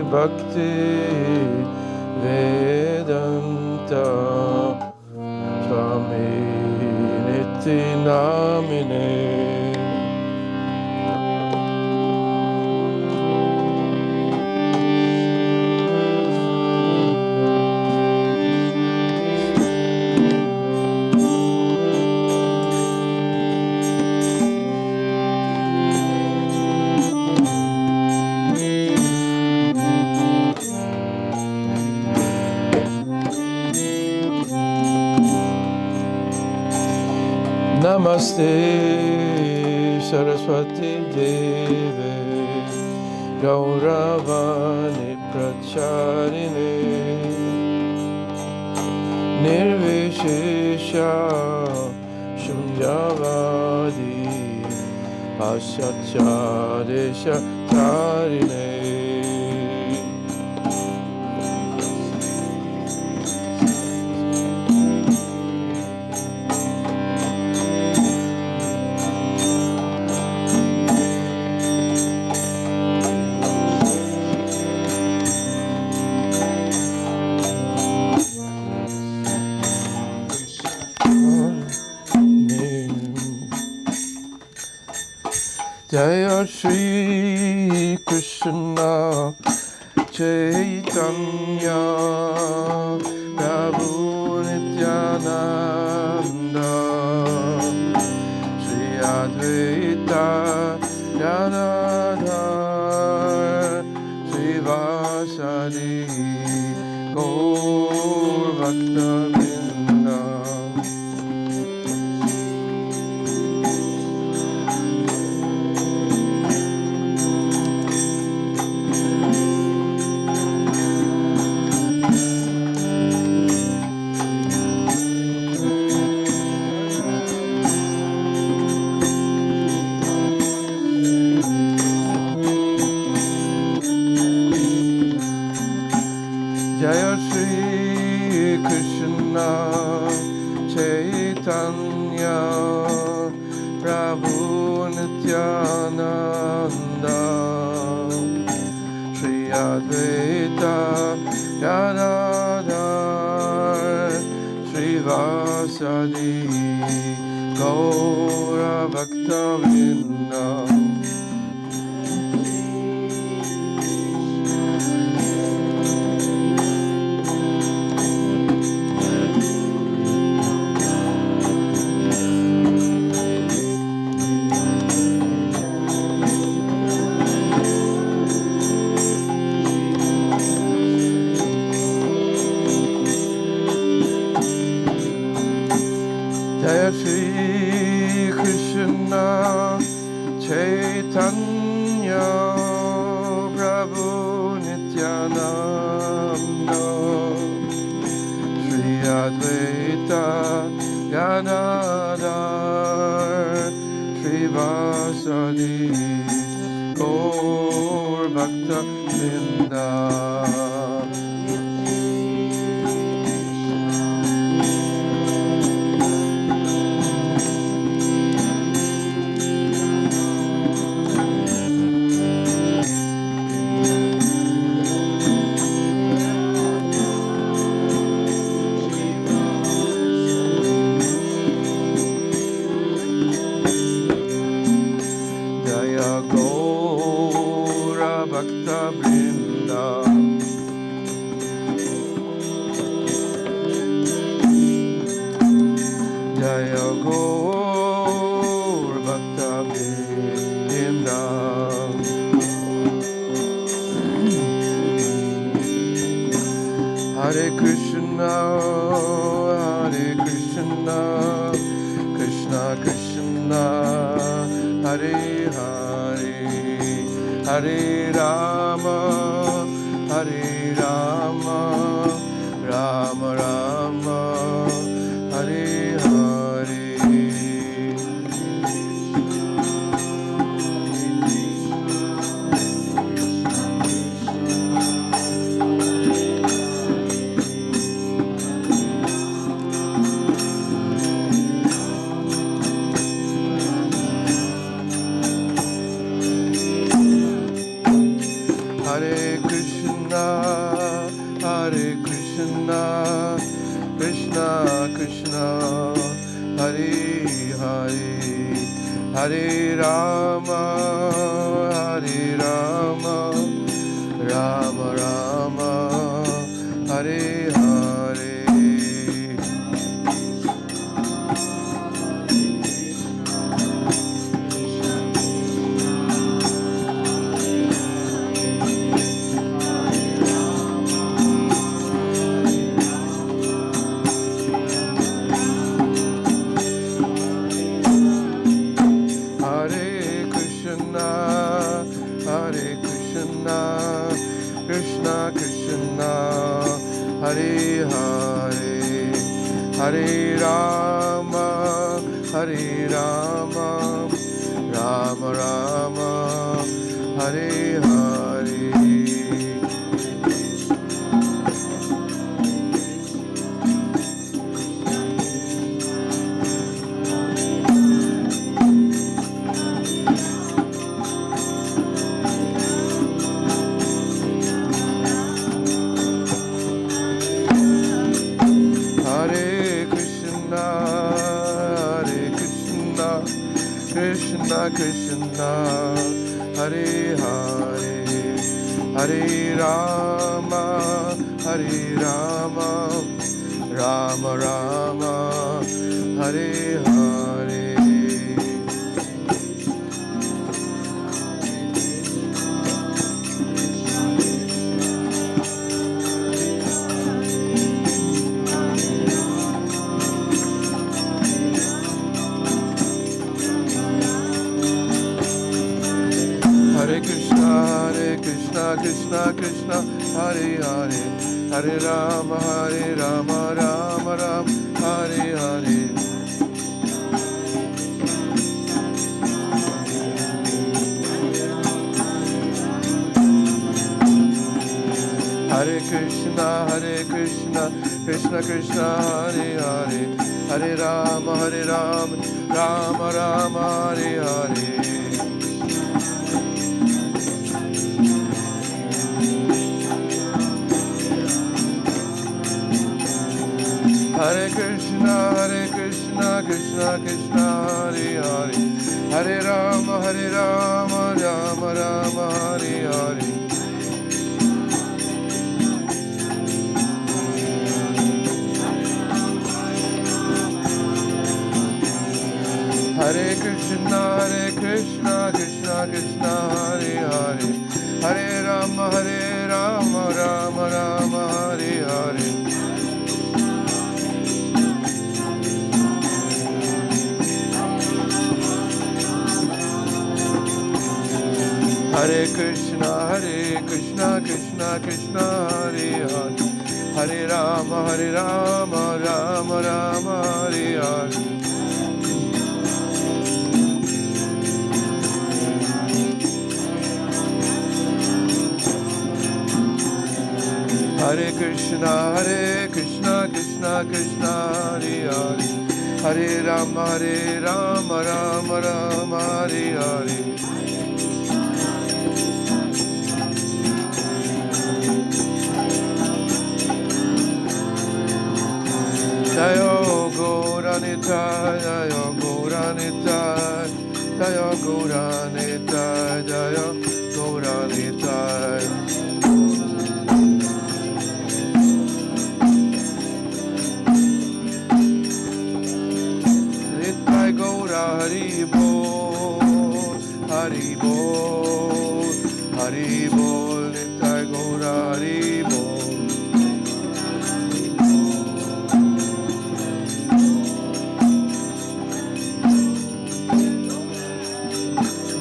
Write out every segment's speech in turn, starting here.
Bhakti Vedanta Swami Niti Namine. Namaste Saraswati Deve Gauravani Pracharine Nirvishesha Shunyavadi Pasyachadesha Tarine. Jaya Shri Krishna Chaitanya Prabhu Nityananda Shri Advaita Gadadhar Shri Vasadi Gaur Bhaktavinda. Jaya Shri Krishna Chaitanya Prabhu Nityananda Shri Advaita Gadadhar Shri Vasadi Gaura Bhaktavinda. Jaya Shri Krishna Chaitanya Prabhu Nityananda Shri Advaita Gadadhar Shri Vasadi Gaur Bhaktavinda. Jaya Gaura Bhaktavinda. Jaya Gaura Bhaktavinda. Hare Krishna, Hare Krishna, Krishna Krishna, Hare Hare, Hare Rama, Hare Rama, Rama Rama, Hare Hare. Krishna, Hare Krishna, Krishna Krishna, Hare Hare, Hare Rama, Hare Rama, Rama Rama, Hare Hare. Krishna Krishna, Hare Hare, Hare Rama, Hare Rama, Rama Rama, Hare Hare. Krishna Krishna, Hare Hare, Hare Rama, Hare Rama, Rama Rama, Hare Hare. Hare Krishna, Krishna Krishna, Hare Hare, Hare Rama, Rama Rama, Hare Hare. Hare Krishna, Krishna Krishna, Hare Hare, Hare Rama, Rama Rama, Hare Hare. Hare Krishna, Krishna Krishna, Hare Hare, Hare Rama, Rama Rama, Hare Hare. Hare Krishna, Krishna Krishna, Hare Hare, Hare Rama, Rama Rama, Hare Hare. Hare Krishna, Krishna Krishna, Hare Hare, Hare Rama, Rama Rama, Hare Hare. Hare Krishna, Krishna Krishna, Hare Hare, Hare Rama, Rama Rama, Hare Hare. Jayo Gauranitai, Jayo Gauranitai, Jayo Gauranitai, Jayo Gauranitai. Nitai Gaura Hari Bol, Hari Bol, Hari Bol, Nitai Gaura Hari Bol.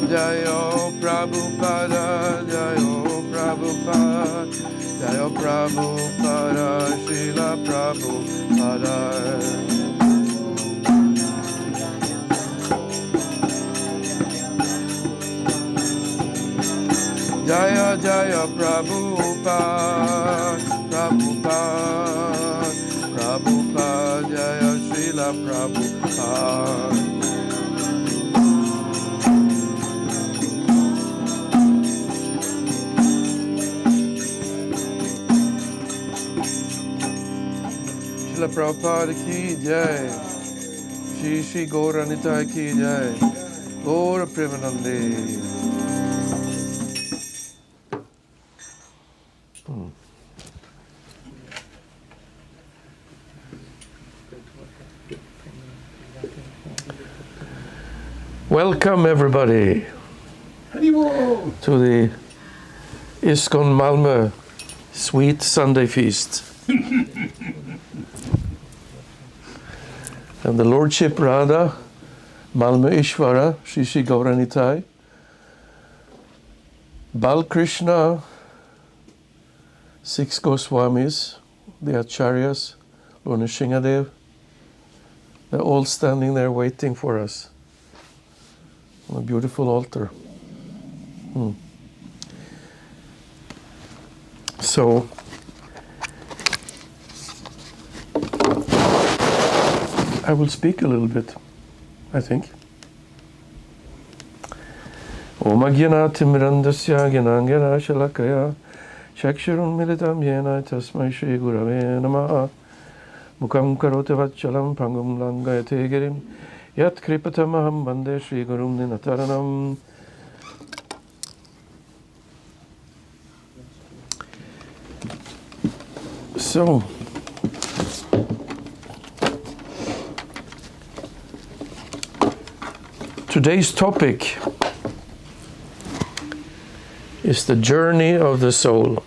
Jayo Prabhupada, Jayo Prabhupada, Jayo Prabhupada, Srila Prabhupada. Jaya Jaya Prabhupada, Prabhupada, Prabhupada, Jaya Srila Prabhupada. Srila Prabhupada ki jai. Shri Shri Gauranitai ki jai. Gaura Premanande. Welcome everybody to the ISKCON Malmö Sweet Sunday Feast. And the Lordship Radha, Malmö Ishvara, Shri Shri Gauranitai, Balkrishna, 6 Goswamis, the Acharyas, Lord Nrsingadev, they're all standing there waiting for us on a beautiful altar. So, I will speak a little bit, I think. Om Agyana Timrandasya Gyanangana Shalakaya Shakshurun Militam Yena Tasmai Shri Gurave Namaha Mukam Karote Vachalam Pangum Langayate Girim Yat Kripatamaham Bande Shri Gurum Ninataranam. So, today's topic is the journey of the soul.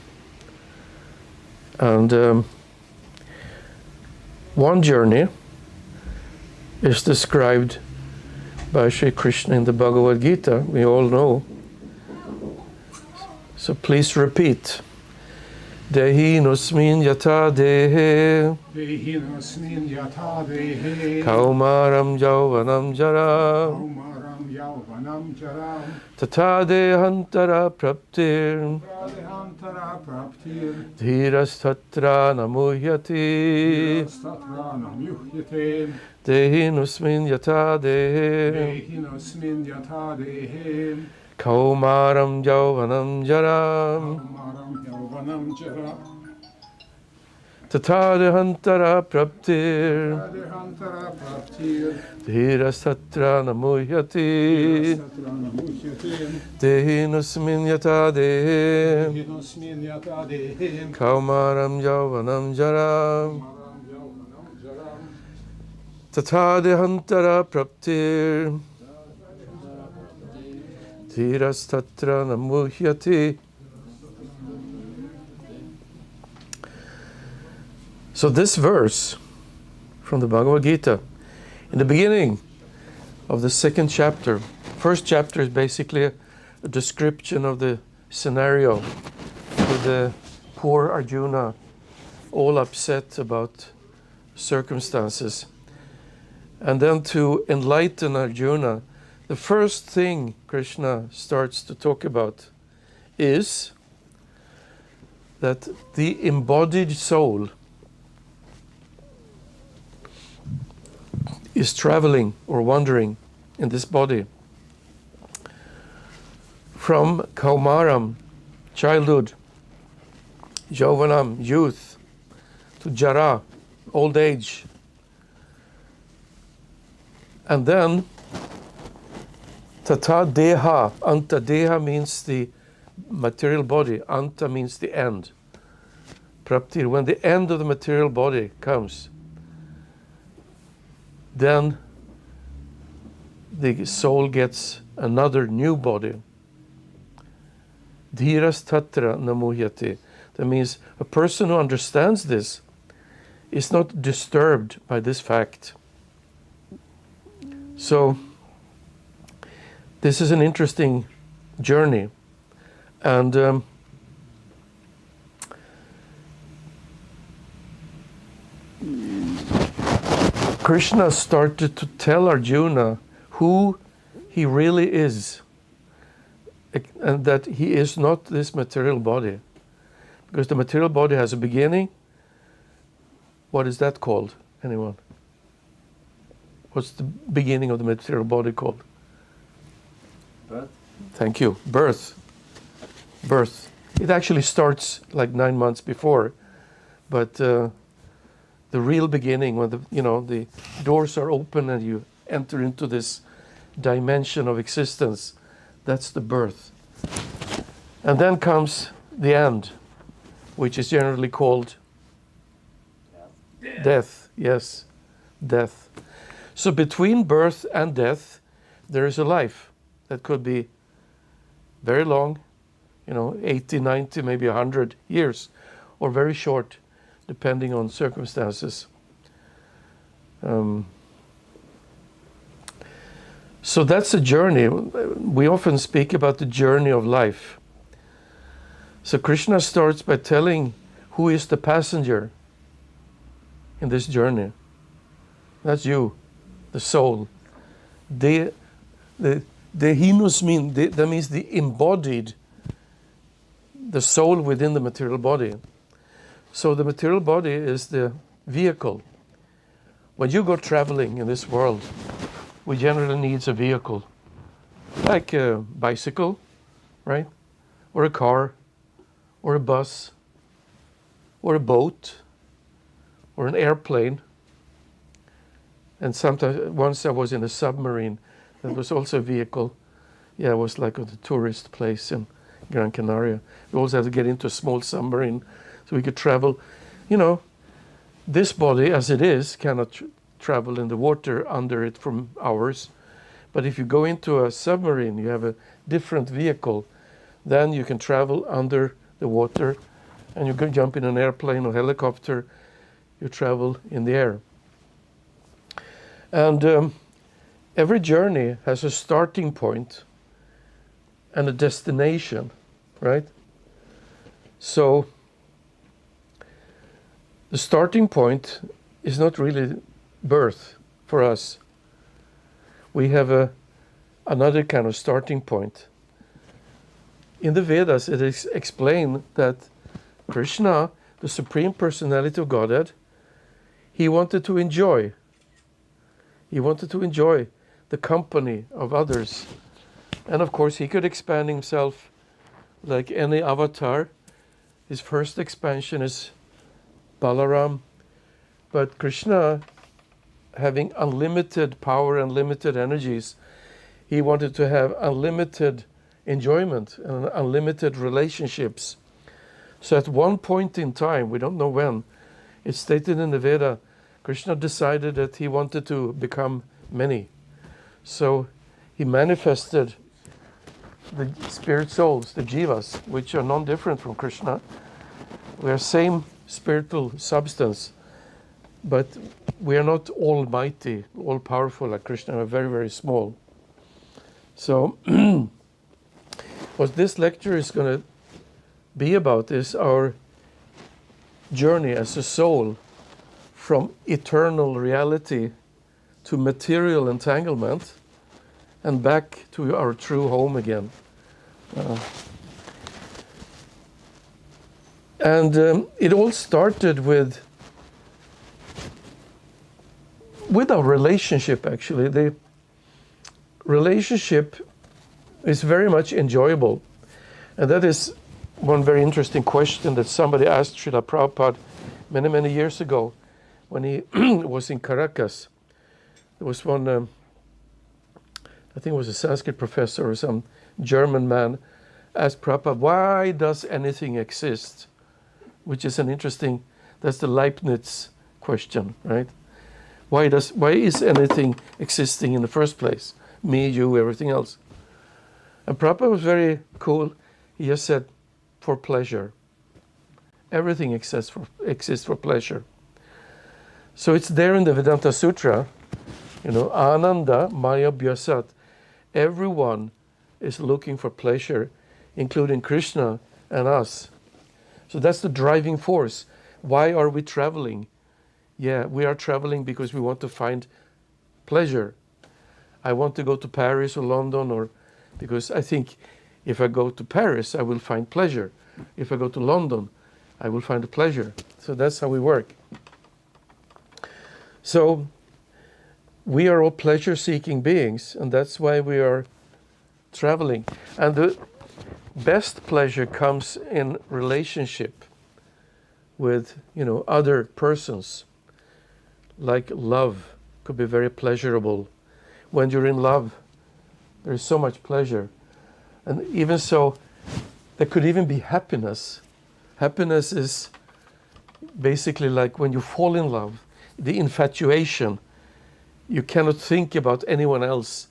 And one journey is described by Shri Krishna in the Bhagavad Gita, we all know. So please repeat. Dehinosmin yata dehe Dehinosmin yata dehe Kaumaram jauvanam jara Kaumaram yauvanam jara Tata dehantara praptir Pradehantara praptir Dhiras tatra namuhyati Statra namuhyate Dehinosmin yata dehe Dehinosmin yata dehe Kaumaram jauvanam jara Kaumaram yauvanam jara Tata dehantara praptir Pradehantara praptir Dhiras tatra namuhyati Statra namuhyate Dehinosmin yata dehe Dehinosmin yata dehe Kaumaram jauvanam jara Kaumaram yauvanam jara Tata dehantara praptir Dhiras tatra namuhyati. So this verse from the Bhagavad Gita, in the beginning of the second chapter, first chapter is basically a description of the scenario with the poor Arjuna all upset about circumstances. And then to enlighten Arjuna, the first thing Krishna starts to talk about is that the embodied soul is traveling or wandering in this body from Kaumaram, childhood, Jauvanam, youth, to Jara, old age. And then Tata Deha, Anta Deha means the material body, Anta means the end. Praptir, when the end of the material body comes, then the soul gets another new body. Dhiras Tatra Namuhyate. That means a person who understands this is not disturbed by this fact. So, this is an interesting journey, and Krishna started to tell Arjuna who he really is, and that he is not this material body, because the material body has a beginning. What is that called? Anyone? What's the beginning of the material body called? Birth. Thank you. Birth. Birth. It actually starts like 9 months before, but the real beginning, when the doors are open and you enter into this dimension of existence. That's the birth. And then comes the end, which is generally called death. Yes, death. So between birth and death, there is a life that could be very long, 80, 90, maybe 100 years, or very short, depending on circumstances. So that's a journey. We often speak about the journey of life. So Krishna starts by telling who is the passenger in this journey. That's you, the soul. The hinusmin, that means the embodied, the soul within the material body. So the material body is the vehicle. When you go traveling in this world, we generally need a vehicle, like a bicycle, right? Or a car, or a bus, or a boat, or an airplane. And sometimes, once I was in a submarine, that was also a vehicle. Yeah, it was like a tourist place in Gran Canaria. We also had to get into a small submarine so we could travel. This body, as it is, cannot travel in the water under it for hours. But if you go into a submarine, you have a different vehicle. Then you can travel under the water, and you can jump in an airplane or helicopter. You travel in the air. And every journey has a starting point and a destination, right? So the starting point is not really birth for us. We have another kind of starting point. In the Vedas, it is explained that Krishna, the Supreme Personality of Godhead, he wanted to enjoy. He wanted to enjoy the company of others. And of course, he could expand himself like any avatar. His first expansion is Balaram. But Krishna, having unlimited power and limited energies, he wanted to have unlimited enjoyment and unlimited relationships. So at one point in time, we don't know when, it's stated in the Veda, Krishna decided that he wanted to become many. So he manifested the spirit souls, the jivas, which are non-different from Krishna. We are same spiritual substance, but we are not almighty, all-powerful like Krishna. We're very, very small. So what this lecture is going to be about is our journey as a soul from eternal reality to material entanglement and back to our true home again. It all started with our relationship, actually. The relationship is very much enjoyable. And that is one very interesting question that somebody asked Srila Prabhupada many, many years ago when he was in Caracas. There was one, I think it was a Sanskrit professor or some German man, asked Prabhupada, why does anything exist? Which is an interesting, that's the Leibniz question, right? Why is anything existing in the first place? Me, you, everything else. And Prabhupada was very cool. He just said, for pleasure. Everything exists for pleasure. So it's there in the Vedanta Sutra, Ananda Maya Bhyasat. Everyone is looking for pleasure, including Krishna and us. So that's the driving force. Why are we traveling? Yeah, we are traveling because we want to find pleasure. I want to go to Paris or London, or because I think if I go to Paris, I will find pleasure. If I go to London, I will find a pleasure. So that's how we work. So we are all pleasure-seeking beings, and that's why we are traveling. And the best pleasure comes in relationship with, other persons. like love could be very pleasurable. When you're in love, there is so much pleasure. And even so, there could even be happiness. Happiness is basically like when you fall in love, the infatuation. You cannot think about anyone else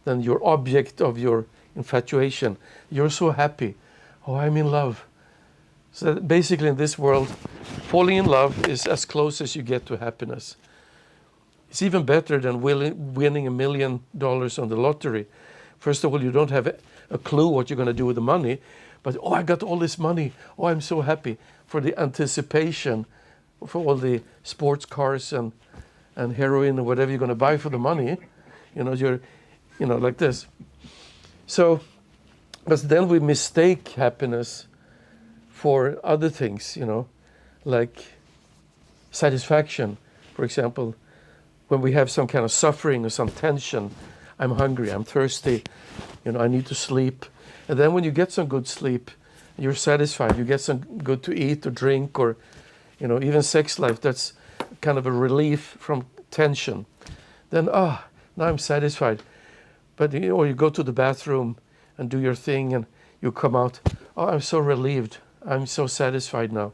than your object of your infatuation. You're so happy. Oh, I'm in love. So basically in this world, falling in love is as close as you get to happiness. It's even better than winning $1 million on the lottery. First of all, you don't have a clue what you're going to do with the money, but I got all this money. Oh, I'm so happy for the anticipation for all the sports cars and heroin or whatever you're going to buy for the money. You're like this. So, but then we mistake happiness for other things, like satisfaction. For example, when we have some kind of suffering or some tension, I'm hungry, I'm thirsty, I need to sleep. And then when you get some good sleep, you're satisfied. You get some good to eat or drink or, even sex life. That's kind of a relief from tension. Then, now I'm satisfied. But, or you go to the bathroom and do your thing and you come out, I'm so relieved. I'm so satisfied now.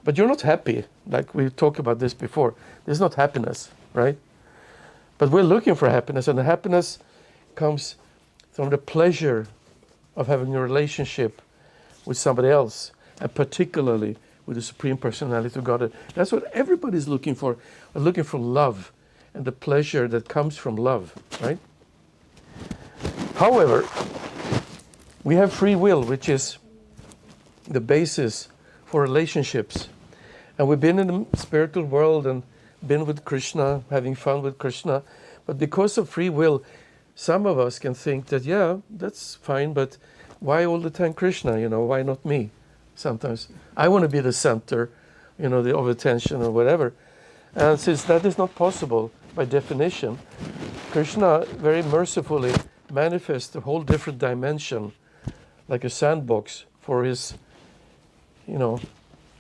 But you're not happy, like we talked about this before. There's not happiness, right? But we're looking for happiness, and the happiness comes from the pleasure of having a relationship with somebody else, and particularly with the Supreme Personality of Godhead. That's what everybody's looking for. We're looking for love and the pleasure that comes from love, right? However, we have free will, which is the basis for relationships. And we've been in the spiritual world and been with Krishna, having fun with Krishna. But because of free will, some of us can think that, yeah, that's fine, but why all the time Krishna? Why not me? Sometimes I want to be the center, of attention or whatever. And since that is not possible by definition, Krishna very mercifully manifests a whole different dimension, like a sandbox for his,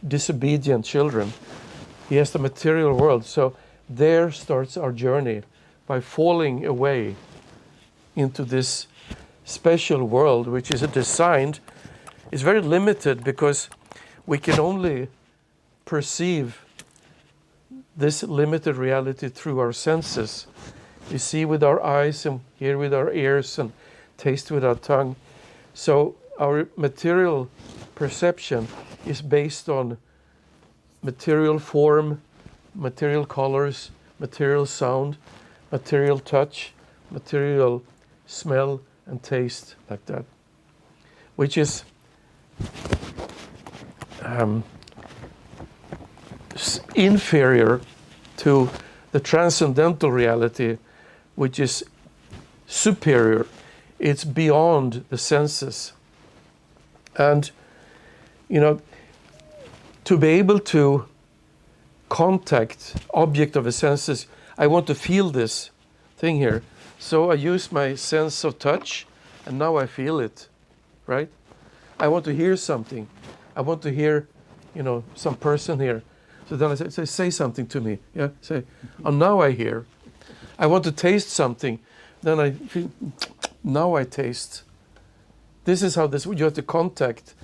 disobedient children. He has the material world. So there starts our journey by falling away into this special world, which is designed, is very limited because we can only perceive this limited reality through our senses. We see with our eyes and hear with our ears and taste with our tongue. So our material perception is based on material form, material colors, material sound, material touch, material smell and taste, like that, which is inferior to the transcendental reality, which is superior. It's beyond the senses. And, to be able to contact object of the senses, I want to feel this thing here. So I use my sense of touch, and now I feel it, right? I want to hear something. I want to hear, some person here. So then I say something to me. Yeah, say, now I hear. I want to taste something. Then I feel, now I taste. This is how you have to contact.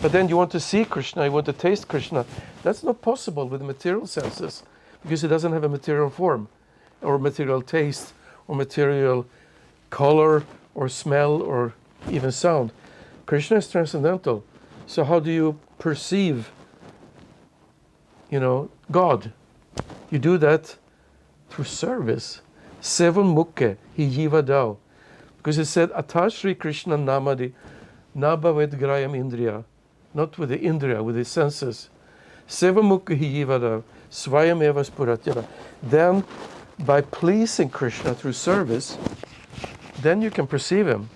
But then you want to see Krishna, you want to taste Krishna. That's not possible with material senses because it doesn't have a material form or material taste or material color or smell or even sound. Krishna is transcendental. So how do you perceive, God? You do that through service. Sevan mukke hi jiva dao. Because it said, Atashri Krishna namadi nabhavet grayam indriya. Not with the indriya, with the senses. Sevan mukke hi jiva dao. Swayam eva spuratyana. Then, by pleasing Krishna through service, then you can perceive him.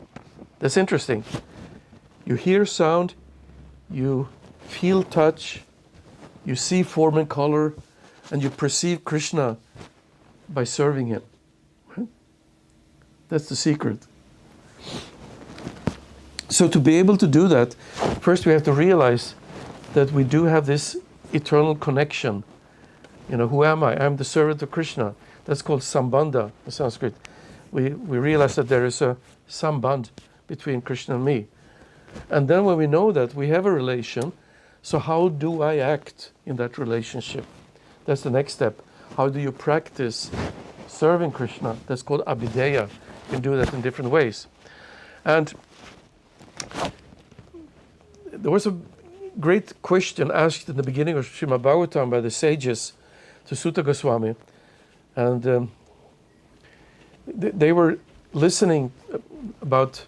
That's interesting. You hear sound, you feel touch, you see form and color, and you perceive Krishna by serving him. That's the secret. So to be able to do that, first we have to realize that we do have this eternal connection Who am I? I'm the servant of Krishna. That's called sambandha in Sanskrit. We realize that there is a sambandh between Krishna and me. And then when we know that, we have a relation. So how do I act in that relationship? That's the next step. How do you practice serving Krishna? That's called abhideya. You can do that in different ways. And there was a great question asked in the beginning of Srimad Bhagavatam by the sages to Sutta Goswami. And they were listening about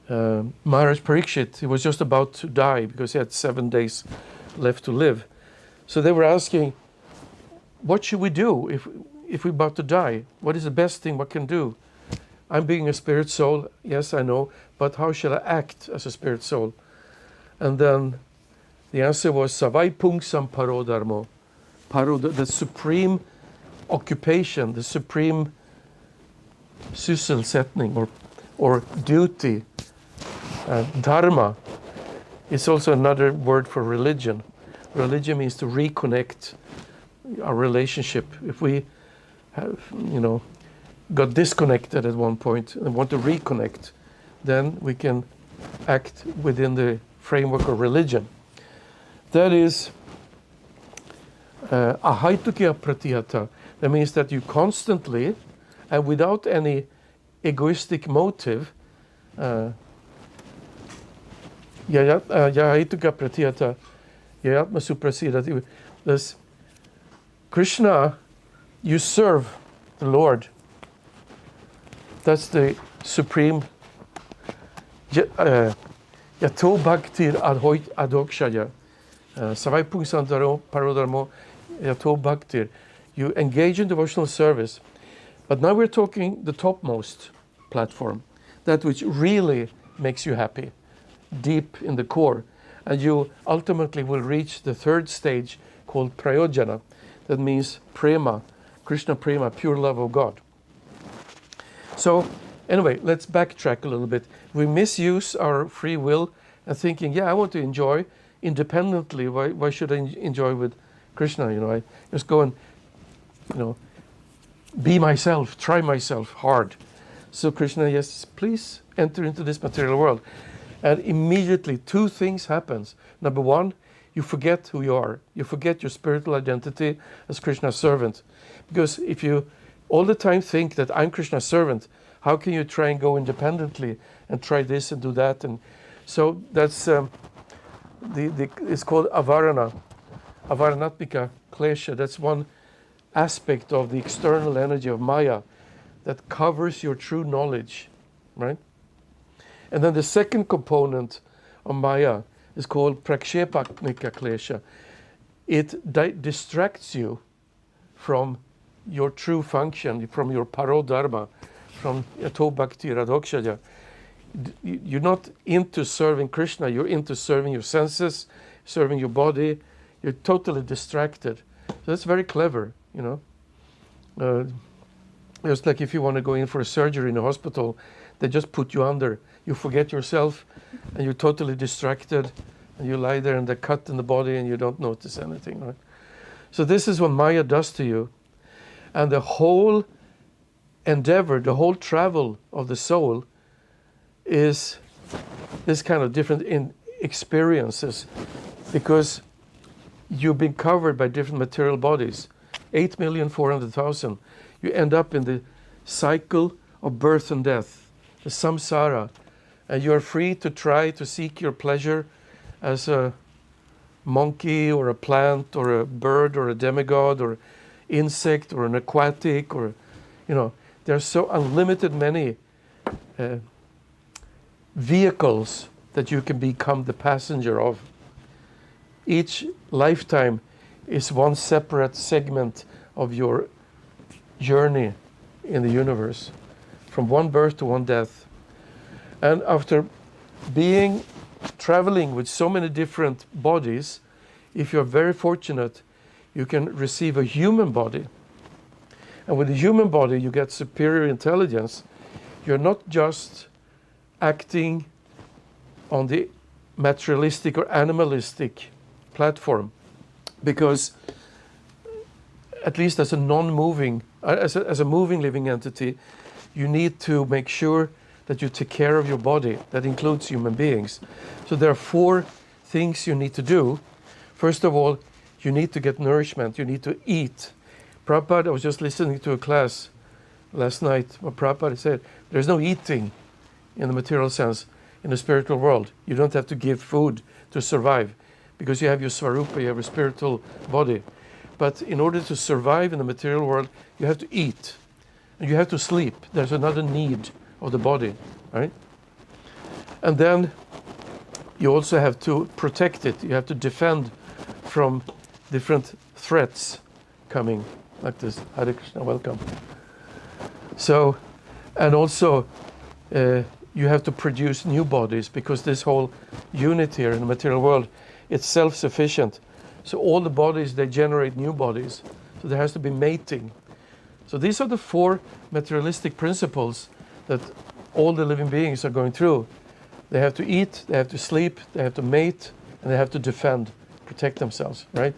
Maharaj Parikshit. He was just about to die because he had 7 days left to live. So they were asking, what should we do if we're about to die? What is the best thing one can do? I'm being a spirit soul, yes, I know, but how shall I act as a spirit soul? And then the answer was Savai Pungsam Parodharmo. The supreme occupation, the supreme sysselsättning or duty, dharma, is also another word for religion. Religion means to reconnect our relationship. If we have, got disconnected at one point and want to reconnect, then we can act within the framework of religion. That is ahaitukia pratihata. That means that you constantly and without any egoistic motive, ahaitukia pratihata yayatma suprasidati. This Krishna, you serve the Lord. That's the supreme yato bhaktir adhokshaya. Savai pungsantaro parodharmo yato bhaktir. You engage in devotional service. But now we're talking the topmost platform, that which really makes you happy, deep in the core. And you ultimately will reach the third stage called prayojana. That means prema, Krishna prema, pure love of God. So anyway, let's backtrack a little bit. We misuse our free will and thinking, I want to enjoy independently. Why should I enjoy with Krishna? I just go and, be myself, try myself hard. So Krishna, yes, please enter into this material world. And immediately 2 things happens. Number 1, you forget who you are. You forget your spiritual identity as Krishna's servant. Because if you all the time think that I'm Krishna's servant, how can you try and go independently and try this and do that? And so that's it's called avaranatmika klesha. That's one aspect of the external energy of Maya that covers your true knowledge, right? And then the second component of Maya is called prakshepaknika klesha. It distracts you from your true function, from your parodharma, from yato bhakti radhokshaya. You're not into serving Krishna, you're into serving your senses, serving your body. You're totally distracted. So that's very clever, Just like if you want to go in for a surgery in a hospital, they just put you under. You forget yourself and you're totally distracted and you lie there and they cut in the body and you don't notice anything, right? So this is what Maya does to you. And the whole endeavor, the whole travel of the soul is this kind of different experiences, because you've been covered by different material bodies, 8,400,000. You end up in the cycle of birth and death, the samsara, and you're free to try to seek your pleasure as a monkey or a plant or a bird or a demigod or insect or an aquatic, or there's so unlimited many vehicles that you can become the passenger of. Each lifetime is one separate segment of your journey in the universe, from one birth to one death. And after traveling with so many different bodies, if you're very fortunate, you can receive a human body. And with the human body, you get superior intelligence. You're not just acting on the materialistic or animalistic platform, because at least as a non-moving, as a moving living entity, you need to make sure that you take care of your body. That includes human beings. So there are 4 things you need to do. First of all, you need to get nourishment. You need to eat. Prabhupada, I was just listening to a class last night. Prabhupada said, there's no eating in the material sense in the spiritual world. You don't have to give food to survive because you have your svarupa, you have a spiritual body. But in order to survive in the material world, you have to eat. And you have to sleep. There's another need of the body, right? And then you also have to protect it. You have to defend from different threats coming like this. Hare Krishna, welcome. So, and also you have to produce new bodies because this whole unit here in the material world, it's self-sufficient. So all the bodies, they generate new bodies. So there has to be mating. So these are the 4 materialistic principles that all the living beings are going through. They have to eat, they have to sleep, they have to mate, and they have to defend, protect themselves, right?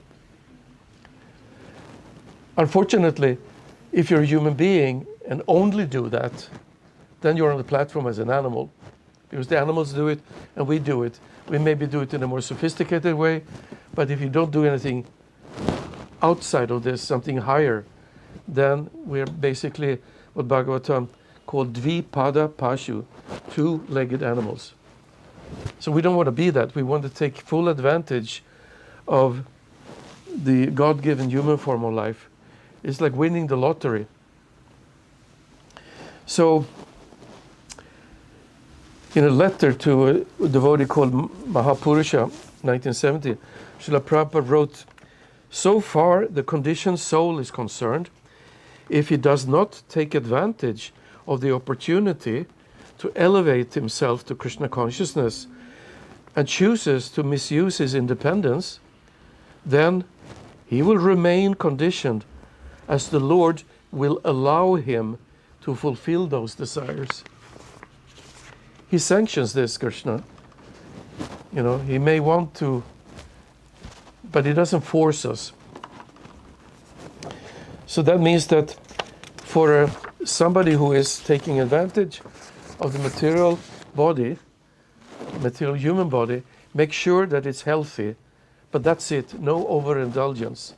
Unfortunately, if you're a human being and only do that, then you're on the platform as an animal. Because the animals do it and we do it. We maybe do it in a more sophisticated way, but if you don't do anything outside of this, something higher, then we're basically what Bhagavatam called Dvipada Pashu, 2-legged animals. So we don't want to be that. We want to take full advantage of the God-given human form of life. It's like winning the lottery. So, in a letter to a devotee called Mahapurusha, 1970, Srila Prabhupada wrote, so far the conditioned soul is concerned, if he does not take advantage of the opportunity to elevate himself to Krishna consciousness and chooses to misuse his independence, then he will remain conditioned as the Lord will allow him to fulfill those desires. He sanctions this, Krishna. You know, he may want to, but he doesn't force us. So that means that for somebody who is taking advantage of the material body, material human body, make sure that it's healthy, but that's it, no overindulgence.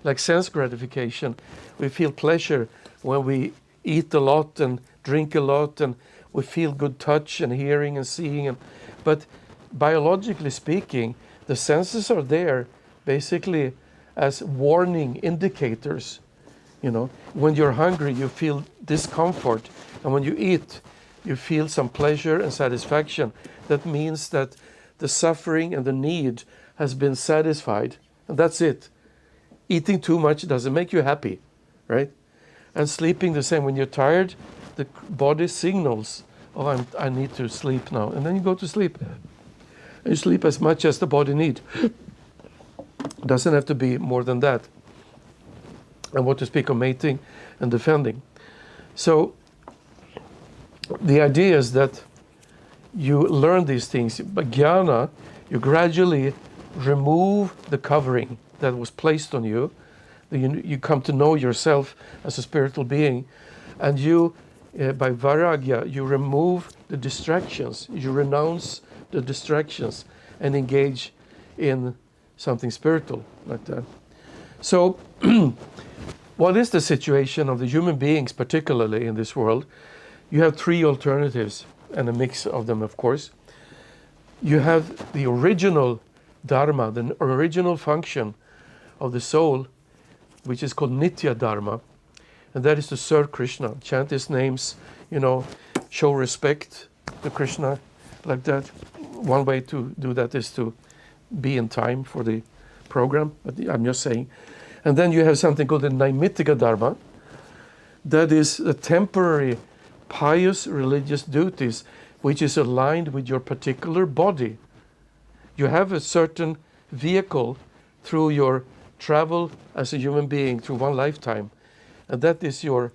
Like sense gratification, we feel pleasure when we eat a lot and drink a lot and we feel good touch and hearing and seeing. But biologically speaking, the senses are there basically as warning indicators. You know, when you're hungry, you feel discomfort. And when you eat, you feel some pleasure and satisfaction. That means that the suffering and the need has been satisfied. And that's it. Eating too much doesn't make you happy, right? And sleeping the same. When you're tired, the body signals, oh, I need to sleep now. And then you go to sleep. And you sleep as much as the body needs. Doesn't have to be more than that. And what to speak of mating and defending. So the idea is that you learn these things. But jnana, you gradually remove the covering that was placed on you. You come to know yourself as a spiritual being. And you, by vairagya, you remove the distractions. You renounce the distractions and engage in something spiritual like that. So, what is the situation of the human beings, particularly in this world? You have 3 alternatives, and a mix of them, of course. You have the original dharma, the original function of the soul, which is called nitya dharma, and that is to serve Krishna, chant his names, you know, show respect to Krishna, like that. One way to do that is to be in time for the program, but I'm just saying. And then you have something called the Naimittika Dharma. That is a temporary pious religious duties which is aligned with your particular body. You have a certain vehicle through your travel as a human being through one lifetime. And that is your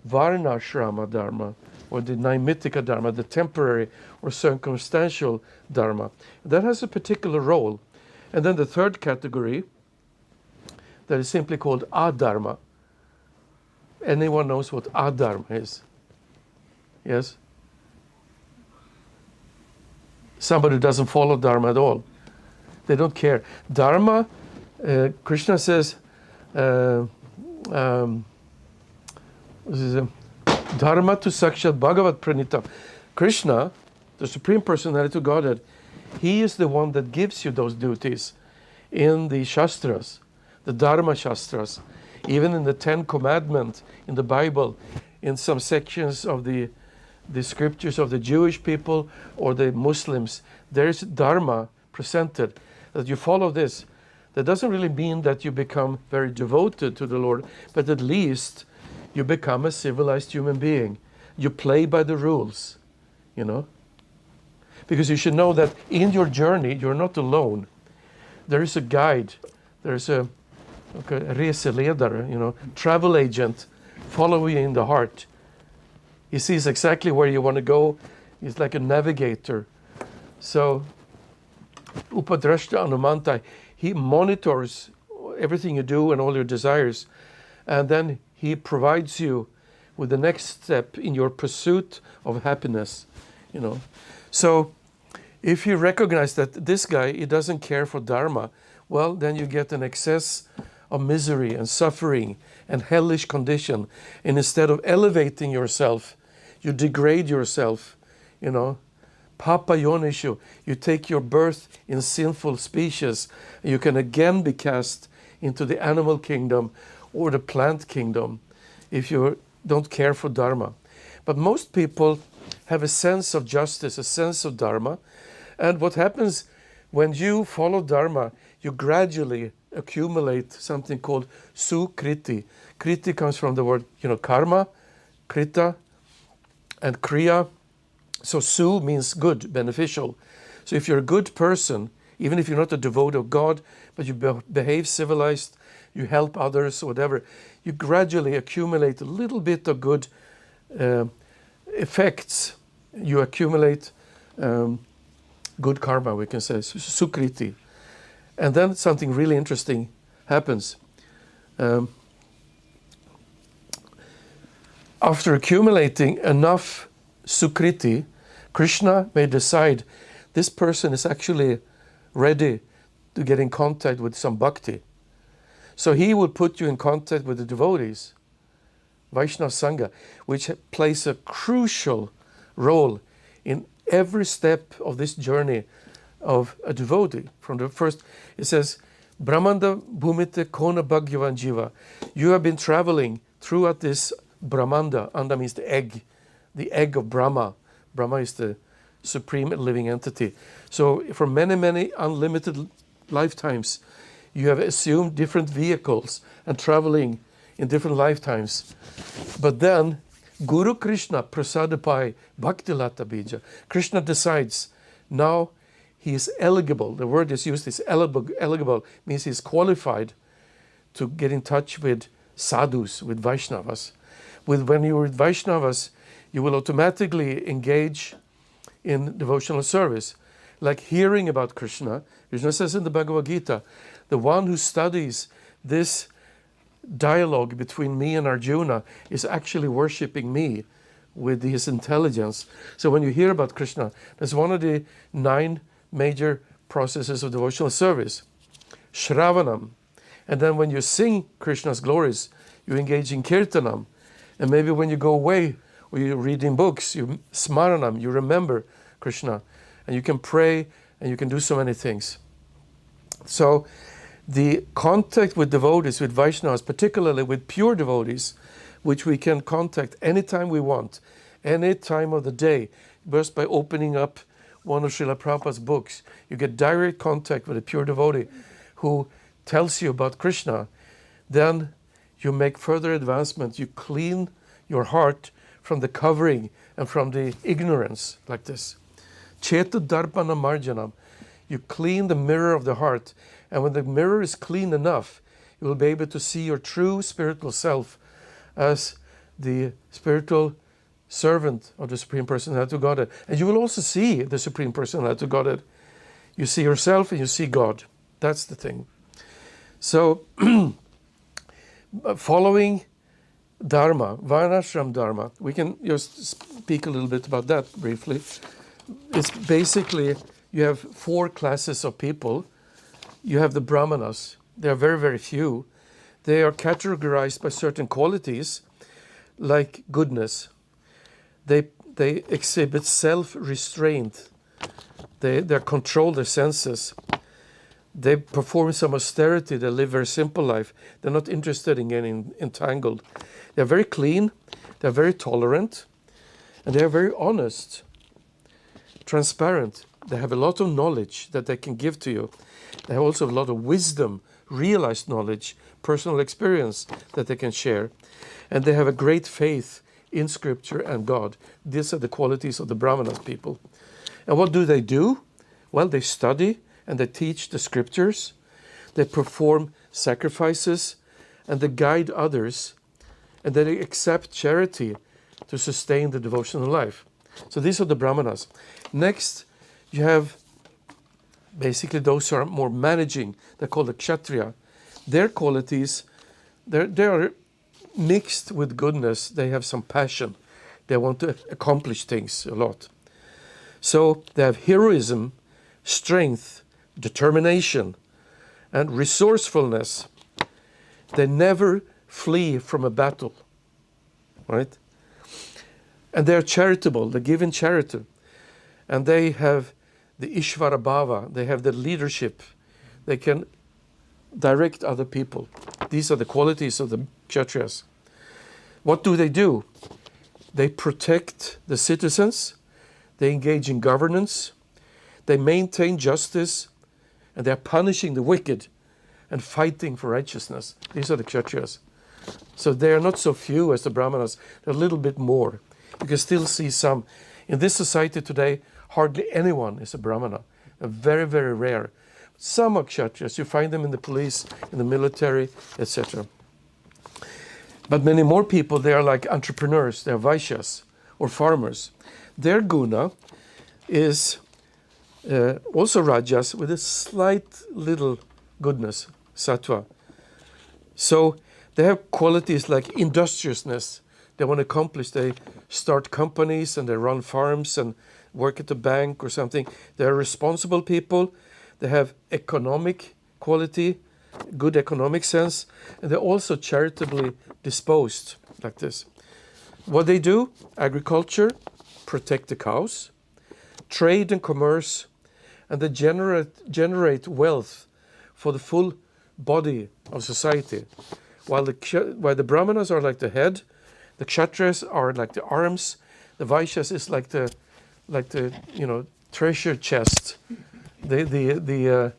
Varnashrama Dharma, or the Naimittika Dharma, the temporary or circumstantial Dharma. That has a particular role. And then the third category, that is simply called adharma. Anyone knows what adharma is? Yes? Somebody who doesn't follow dharma at all. They don't care. Dharma, Krishna says, this is Dharma to Sakshat Bhagavat Pranita. Krishna, the Supreme Personality of Godhead, He is the one that gives you those duties in the Shastras, the Dharma Shastras, even in the Ten Commandments in the Bible, in some sections of the scriptures of the Jewish people or the Muslims. There is Dharma presented, that you follow this. That doesn't really mean that you become very devoted to the Lord, but at least you become a civilized human being. You play by the rules, you know. Because you should know that in your journey, you're not alone. There is a guide. There's a reseledare, you know, travel agent following you in the heart. He sees exactly where you want to go. He's like a navigator. So, Upadrashta Anumanta, he monitors everything you do and all your desires. And then he provides you with the next step in your pursuit of happiness, you know. So, if you recognize that this guy, he doesn't care for Dharma, well, then you get an excess of misery and suffering and hellish condition. And instead of elevating yourself, you degrade yourself, you know. Papa Yonishu, you take your birth in sinful species, and you can again be cast into the animal kingdom or the plant kingdom if you don't care for Dharma. But most people have a sense of justice, a sense of Dharma. And what happens when you follow Dharma, you gradually accumulate something called sukriti. Kriti comes from the word, you know, karma, krita, and kriya. So su means good, beneficial. So if you're a good person, even if you're not a devotee of God, but you behave civilized, you help others, whatever, you gradually accumulate a little bit of good effects. You accumulate good karma, we can say, sukriti. And then something really interesting happens. After accumulating enough sukriti, Krishna may decide this person is actually ready to get in contact with some bhakti. So he will put you in contact with the devotees, Vaishnava Sangha, which plays a crucial role in every step of this journey of a devotee. From the first, it says, Brahmanda Bhumite Kona Bhagyavan Jiva. You have been traveling throughout this Brahmanda. Anda means the egg of Brahma. Brahma is the supreme living entity. So for many, many unlimited lifetimes, you have assumed different vehicles and traveling in different lifetimes. But then, Guru Krishna Prasadapai Bhaktilata Bija. Krishna decides now he is eligible. The word is used is eligible, means he's qualified to get in touch with sadhus, with Vaishnavas. When you're with Vaishnavas, you will automatically engage in devotional service. Like hearing about Krishna, Krishna says in the Bhagavad Gita, the one who studies this dialogue between me and Arjuna is actually worshipping me with his intelligence. So when you hear about Krishna, that's one of the 9 major processes of devotional service. Shravanam. And then when you sing Krishna's glories, you engage in Kirtanam. And maybe when you go away, or you're reading books, you smaranam, you remember Krishna. And you can pray, and you can do so many things. So the contact with devotees, with Vaishnavas, particularly with pure devotees, which we can contact anytime we want, any time of the day, just by opening up one of Srila Prabhupada's books. You get direct contact with a pure devotee who tells you about Krishna. Then you make further advancement. You clean your heart from the covering and from the ignorance, like this. Cheta Darpana Marjanam. You clean the mirror of the heart. And when the mirror is clean enough, you will be able to see your true spiritual self as the spiritual servant of the Supreme Personality of Godhead. And you will also see the Supreme Personality of Godhead. You see yourself and you see God. That's the thing. So following Dharma, Varnashram Dharma. We can just speak a little bit about that briefly. It's basically, you have 4 classes of people. You have the Brahmanas. They are very, very few. They are categorized by certain qualities, like goodness. They exhibit self-restraint. They control their senses. They perform some austerity. They live a very simple life. They're not interested in getting entangled. They're very clean. They're very tolerant. And they are very honest, transparent. They have a lot of knowledge that they can give to you. They have also a lot of wisdom, realized knowledge, personal experience that they can share. And they have a great faith in Scripture and God. These are the qualities of the Brahmanas people. And what do? Well, they study and they teach the Scriptures. They perform sacrifices and they guide others. And they accept charity to sustain the devotional life. So these are the Brahmanas. Next, you have basically those who are more managing. They're called the Kshatriya. Their qualities, they are mixed with goodness. They have some passion. They want to accomplish things a lot. So they have heroism, strength, determination, and resourcefulness. They never flee from a battle, right? And they are charitable. They give in charity. And they have the Ishvara Bhava. They have the leadership. They can direct other people. These are the qualities of the Kshatriyas. What do? They protect the citizens. They engage in governance. They maintain justice. And they are punishing the wicked and fighting for righteousness. These are the Kshatriyas. So they are not so few as the Brahmanas. They're a little bit more. You can still see some. In this society today, hardly anyone is a Brahmana. They're very, very rare. Some are Kshatriyas. You find them in the police, in the military, etc. But many more people, they are like entrepreneurs. They are Vaishyas or farmers. Their guna is also Rajas with a slight little goodness, Sattva. So they have qualities like industriousness. They want to accomplish. They start companies and they run farms and work at the bank or something. They're responsible people. They have economic quality, good economic sense, and they're also charitably disposed like this. What they do? Agriculture, protect the cows, trade and commerce, and they generate wealth for the full body of society. While the Brahmanas are like the head, the Kshatriyas are like the arms, the Vaishyas is like the treasure chest, the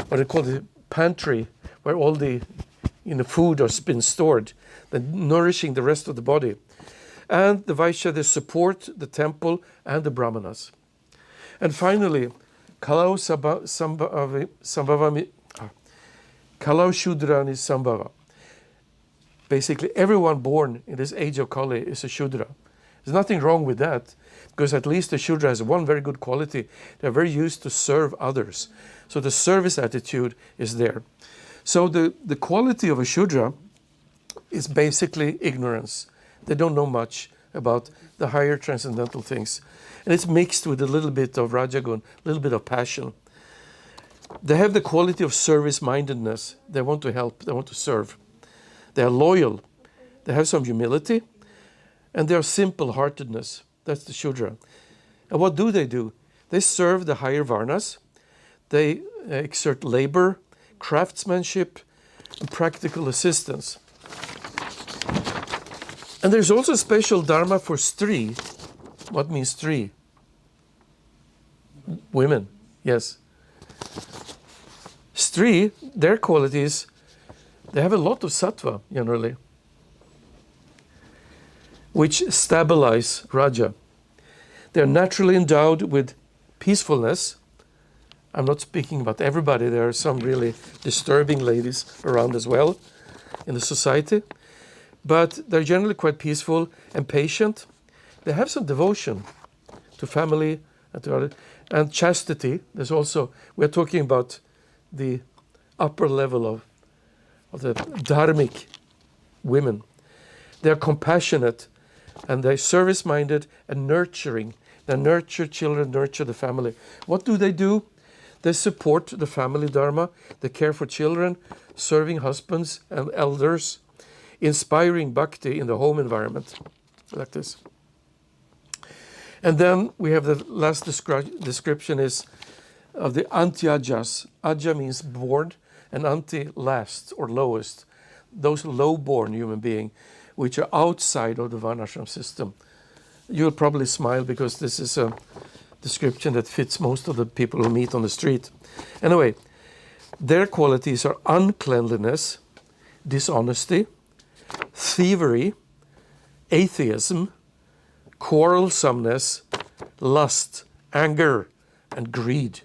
what they call the pantry, where all the food has been stored, nourishing the rest of the body. And the Vaishya, they support the temple and the Brahmanas. And finally, Kalau Shudrani Sambhava. Basically, everyone born in this age of Kali is a Shudra. There's nothing wrong with that, because at least the Shudra has one very good quality. They're very used to serve others. So the service attitude is there. So the quality of a Shudra is basically ignorance. They don't know much about the higher transcendental things. And it's mixed with a little bit of Rajagun, a little bit of passion. They have the quality of service-mindedness. They want to help, they want to serve. They are loyal. They have some humility. And they are simple-heartedness. That's the Shudra. And what do? They serve the higher Varnas. They exert labor, craftsmanship, and practical assistance. And there's also special dharma for Stri. What means Stri? Women, yes. Stri, their qualities, they have a lot of sattva generally, which stabilize Raja. They're naturally endowed with peacefulness. I'm not speaking about everybody. There are some really disturbing ladies around as well in the society. But they're generally quite peaceful and patient. They have some devotion to family and to other, and chastity. There's also, we're talking about the upper level of the dharmic women. They're compassionate and they're service-minded and nurturing. They nurture children, nurture the family. What do? They support the family dharma. They care for children, serving husbands and elders, inspiring bhakti in the home environment, like this. And then we have the last description is of the antyajas. Aja means born, and anti last or lowest. Those low-born human beings, which are outside of the varnashram system. You'll probably smile because this is a description that fits most of the people who meet on the street. Anyway, their qualities are uncleanliness, dishonesty, thievery, atheism, quarrelsomeness, lust, anger, and greed.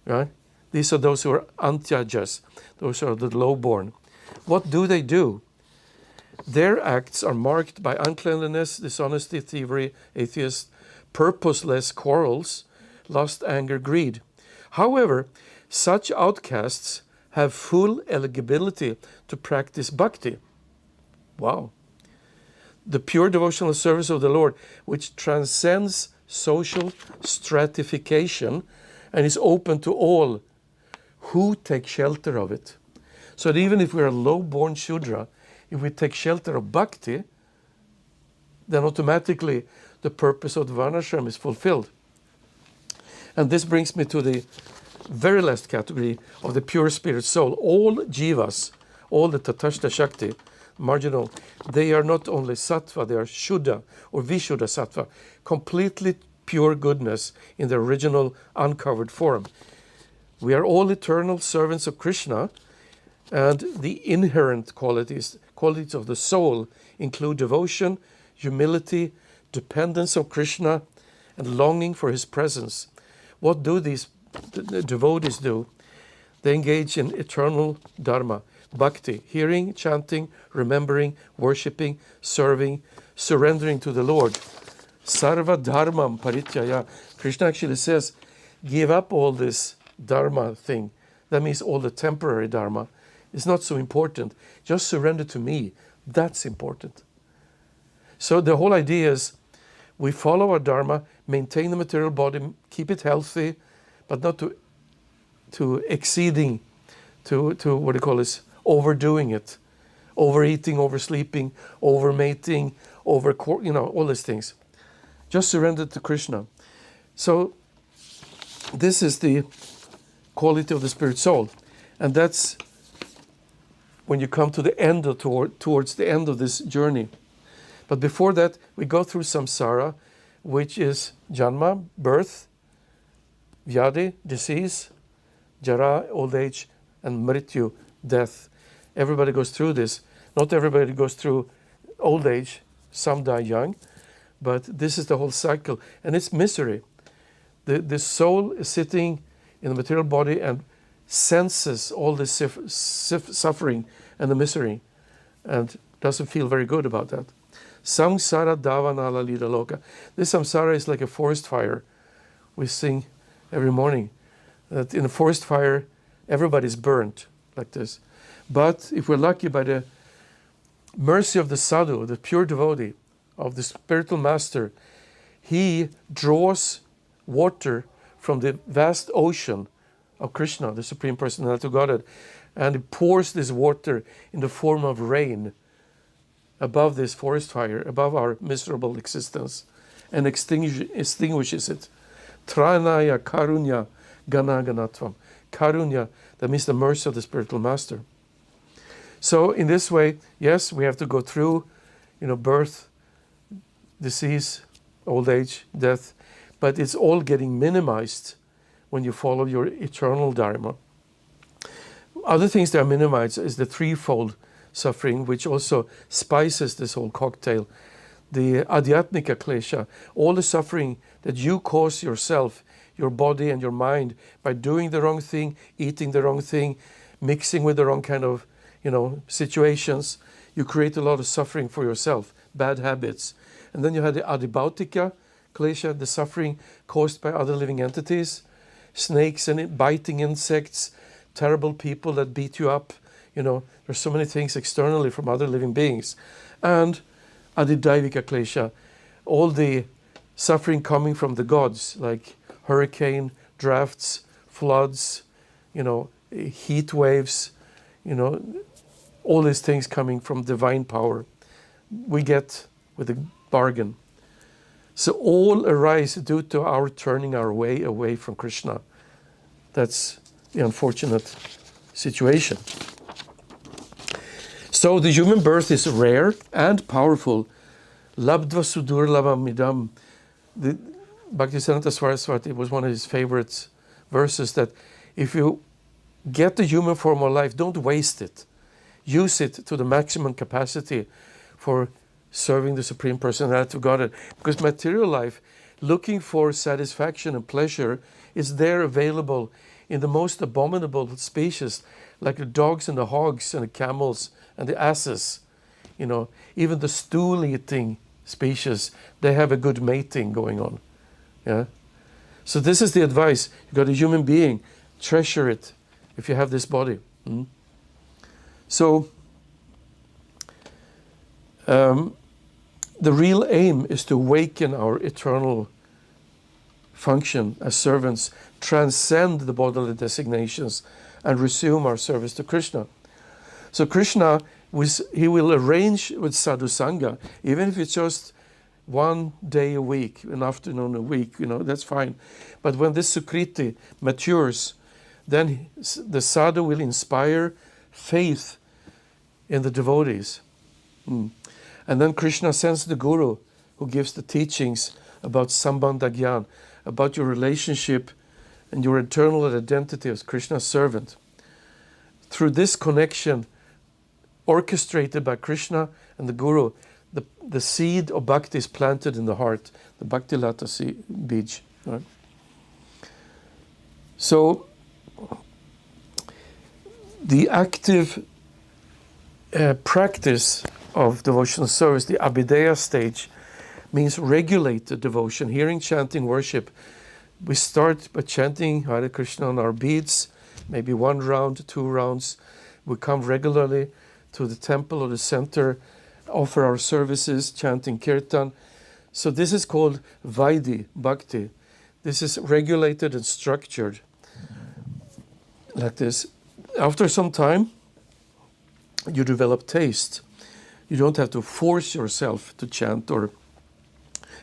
Right? These are those who are antyajas. Those are the low-born. What do? Their acts are marked by uncleanliness, dishonesty, thievery, atheist, purposeless quarrels, lust, anger, greed. However, such outcasts have full eligibility to practice bhakti. Wow. The pure devotional service of the Lord, which transcends social stratification and is open to all who take shelter of it. So that even if we're a low-born Shudra, if we take shelter of bhakti, then automatically the purpose of the varnashram is fulfilled. And this brings me to the very last category of the pure spirit soul. All jivas, all the tatashta shakti, marginal, they are not only sattva, they are shuddha or vishuddha sattva, completely pure goodness in the original uncovered form. We are all eternal servants of Krishna, and the inherent qualities of the soul include devotion, humility, dependence on Krishna, and longing for his presence. What do these devotees do? They engage in eternal dharma, bhakti, hearing, chanting, remembering, worshipping, serving, surrendering to the Lord. Sarva dharmam parityaya. Krishna actually says, give up all this dharma thing. That means all the temporary dharma. It's not so important. Just surrender to me. That's important. So the whole idea is we follow our dharma, maintain the material body, keep it healthy, but not to exceeding, to what do you call this, overdoing it, overeating, oversleeping, overmating, all these things. Just surrender to Krishna. So this is the quality of the spirit soul, and that's when you come to the end of towards the end of this journey. But before that, we go through samsara, which is janma, birth, vyadi, disease, jara, old age, and mrityu, death. Everybody goes through this. Not everybody goes through old age. Some die young. But this is the whole cycle. And it's misery. The soul is sitting in the material body and senses all this suffering and the misery and doesn't feel very good about that. Samsara davanala lida loka. This samsara is like a forest fire. We sing every morning that in a forest fire everybody's burnt like this. But if we're lucky, by the mercy of the sadhu, the pure devotee, of the spiritual master, he draws water from the vast ocean of Krishna, the Supreme Personality of Godhead, and he pours this water in the form of rain above this forest fire, above our miserable existence, and extinguishes it. Tranaya karunya ganaganatvam. Karunya, that means the mercy of the spiritual master. So in this way, yes, we have to go through, birth, disease, old age, death, but it's all getting minimized when you follow your eternal dharma. Other things that are minimized is the threefold suffering, which also spices this whole cocktail. The adhyatmika klesha, all the suffering that you cause yourself, your body and your mind, by doing the wrong thing, eating the wrong thing, mixing with the wrong kind of, situations. You create a lot of suffering for yourself, bad habits. And then you had the adibautika klesha, the suffering caused by other living entities, snakes and biting insects, terrible people that beat you up, There's so many things externally from other living beings. And adidaivika klesha, all the suffering coming from the gods, like hurricane, drafts, floods, heat waves, all these things coming from divine power, we get with a bargain. So all arise due to our turning our way away from Krishna. That's the unfortunate situation. So the human birth is rare and powerful. Labdva sudur lavamidam. The Bhaktisiddhanta Saraswati was one of his favorite verses, that if you get the human form of life, don't waste it. Use it to the maximum capacity for serving the Supreme Personality of Godhead. Because material life, looking for satisfaction and pleasure, is there available in the most abominable species, like the dogs and the hogs and the camels and the asses. Even the stool-eating species, they have a good mating going on. Yeah. So this is the advice. You got a human being, treasure it if you have this body. So the real aim is to awaken our eternal function as servants, transcend the bodily designations, and resume our service to Krishna. So Krishna, he will arrange with sadhu sangha, even if it's just one day a week, an afternoon a week, that's fine. But when this sukriti matures, then the sadhu will inspire faith in the devotees. And then Krishna sends the guru, who gives the teachings about sambandha gyan, about your relationship and your eternal identity as Krishna's servant. Through this connection, orchestrated by Krishna and the guru, the seed of bhakti is planted in the heart, the bhakti lata bij. Right? So the active practice of devotional service, the abhideya stage, means regulated devotion, hearing, chanting, worship. We start by chanting Hare Krishna on our beads, maybe 1 round, 2 rounds. We come regularly to the temple or the center, offer our services, chanting kirtan. So this is called Vaidhi Bhakti. This is regulated and structured like this. After some time, you develop taste. You don't have to force yourself to chant or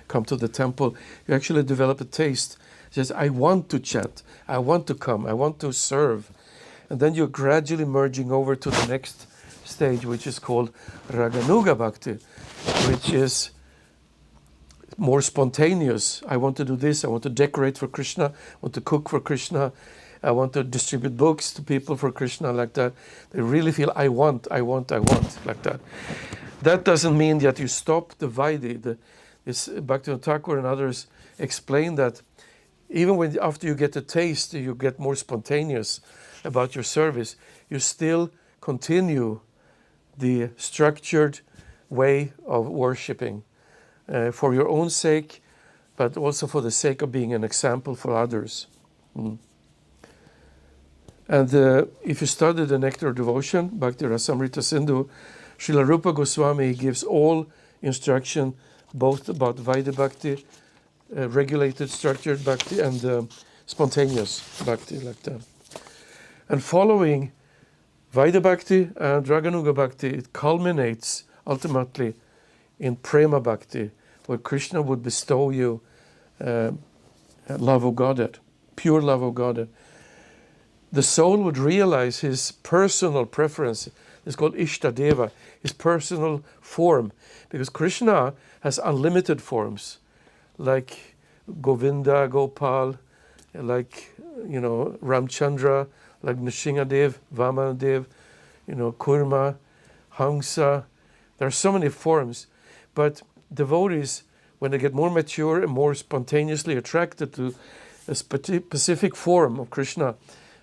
come to the temple. You actually develop a taste. Just, I want to chant, I want to come, I want to serve. And then you're gradually merging over to the next stage, which is called Raganuga Bhakti, which is more spontaneous. I want to do this, I want to decorate for Krishna, I want to cook for Krishna, I want to distribute books to people for Krishna, like that. They really feel, I want, like that. That doesn't mean that you stop the Vaidhi. Bhaktivinoda Thakur and others explain that even after you get a taste, you get more spontaneous about your service, you still continue the structured way of worshipping for your own sake, but also for the sake of being an example for others. And if you study the Nectar of Devotion, Bhakti Rasamrita Sindhu, Srila Rupa Goswami gives all instruction both about Vaidhi Bhakti, regulated, structured Bhakti, and spontaneous Bhakti, like that. And following Vaidhi Bhakti and Raganuga Bhakti, it culminates ultimately in Prema Bhakti, where Krishna would bestow you love of Godhead, pure love of Godhead. The soul would realize his personal preference. It's called Ishtadeva, his personal form. Because Krishna has unlimited forms, like Govinda, Gopal, like, Ramchandra, like Nrsingadev, Vamanadev, Kurma, Hamsa. There are so many forms. But devotees, when they get more mature and more spontaneously attracted to a specific form of Krishna,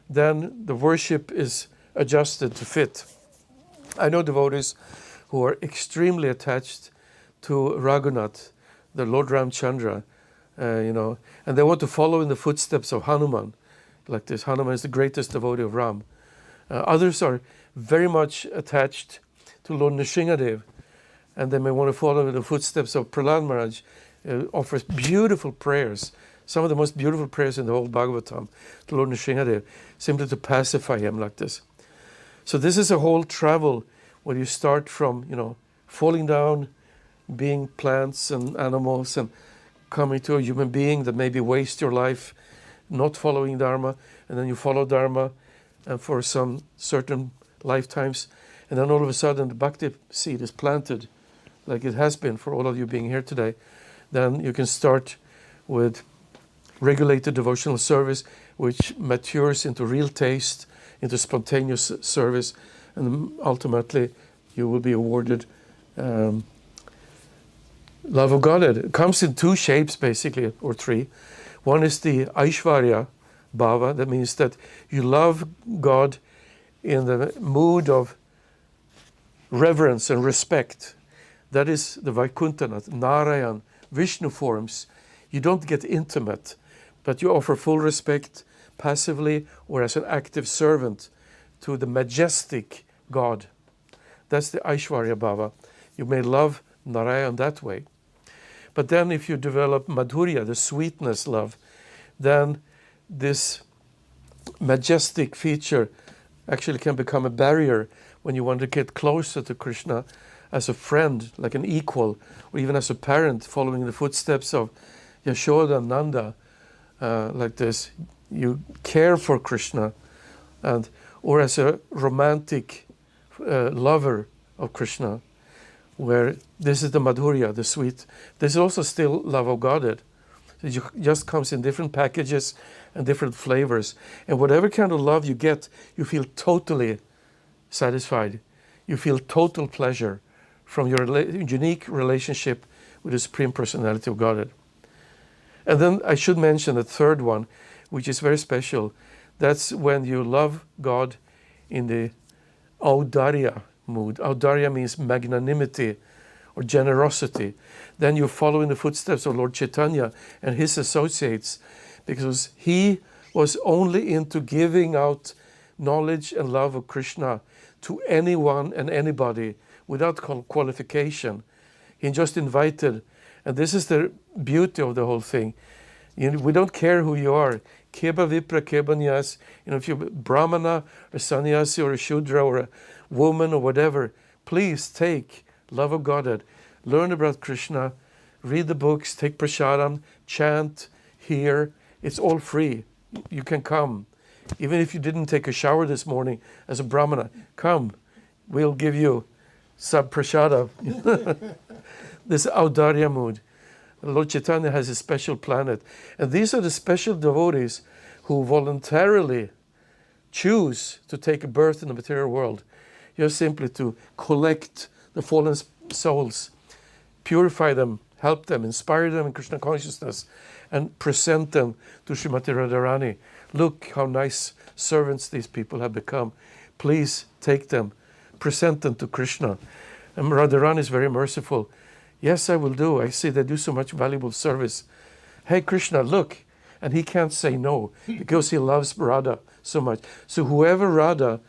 then the worship is adjusted to fit. I know devotees who are extremely attached to Raghunath, the Lord Ramchandra, and they want to follow in the footsteps of Hanuman, like this. Hanuman is the greatest devotee of Ram. Others are very much attached to Lord Nrsingadev, and they may want to follow in the footsteps of Prahlad Maharaj, offers beautiful prayers, some of the most beautiful prayers in the whole Bhagavatam to Lord Nrsingadev, simply to pacify him like this. So this is a whole travel where you start from, falling down, being plants and animals, and coming to a human being that maybe waste your life not following Dharma, and then you follow Dharma and for some certain lifetimes, and then all of a sudden the bhakti seed is planted, like it has been for all of you being here today. Then you can start with regulated devotional service, which matures into real taste, into spontaneous service, and ultimately you will be awarded love of Godhead. It comes in two shapes, basically, or three. One is the Aishvarya Bhava. That means that you love God in the mood of reverence and respect. That is the Vaikuntanath, Narayan, Vishnu forms. You don't get intimate, but you offer full respect passively or as an active servant to the majestic God. That's the Aishvarya Bhava. You may love Narayan that way. But then if you develop Madhurya, the sweetness love, then this majestic feature actually can become a barrier when you want to get closer to Krishna as a friend, like an equal, or even as a parent following the footsteps of Yashoda and Nanda, like this. You care for Krishna, or as a romantic lover of Krishna, where this is the Madhurya, the sweet. This is also still love of Godhead. It just comes in different packages and different flavors. And whatever kind of love you get, you feel totally satisfied. You feel total pleasure from your unique relationship with the Supreme Personality of Godhead. And then I should mention the third one, which is very special. That's when you love God in the Audarya mood. Audarya means magnanimity or generosity. Then you follow in the footsteps of Lord Chaitanya and his associates, because he was only into giving out knowledge and love of Krishna to anyone and anybody without qualification. He just invited, and this is the beauty of the whole thing. We don't care who you are. Keba Vipra, Keba Nyas, if you're Brahmana or Sannyasi or a Shudra or a woman or whatever, please take love of Godhead. Learn about Krishna, read the books, take prasadam, chant, hear. It's all free. You can come. Even if you didn't take a shower this morning as a Brahmana, come. We'll give you sab prasada. This Audarya mood. Lord Chaitanya has a special planet. And these are the special devotees who voluntarily choose to take a birth in the material world, just simply to collect the fallen souls, purify them, help them, inspire them in Krishna consciousness, and present them to Srimati Radharani. Look how nice servants these people have become. Please take them, present them to Krishna. And Radharani is very merciful. Yes, I will do. I see they do so much valuable service. Hey, Krishna, look. And he can't say no because he loves Radha so much. So whoever Radha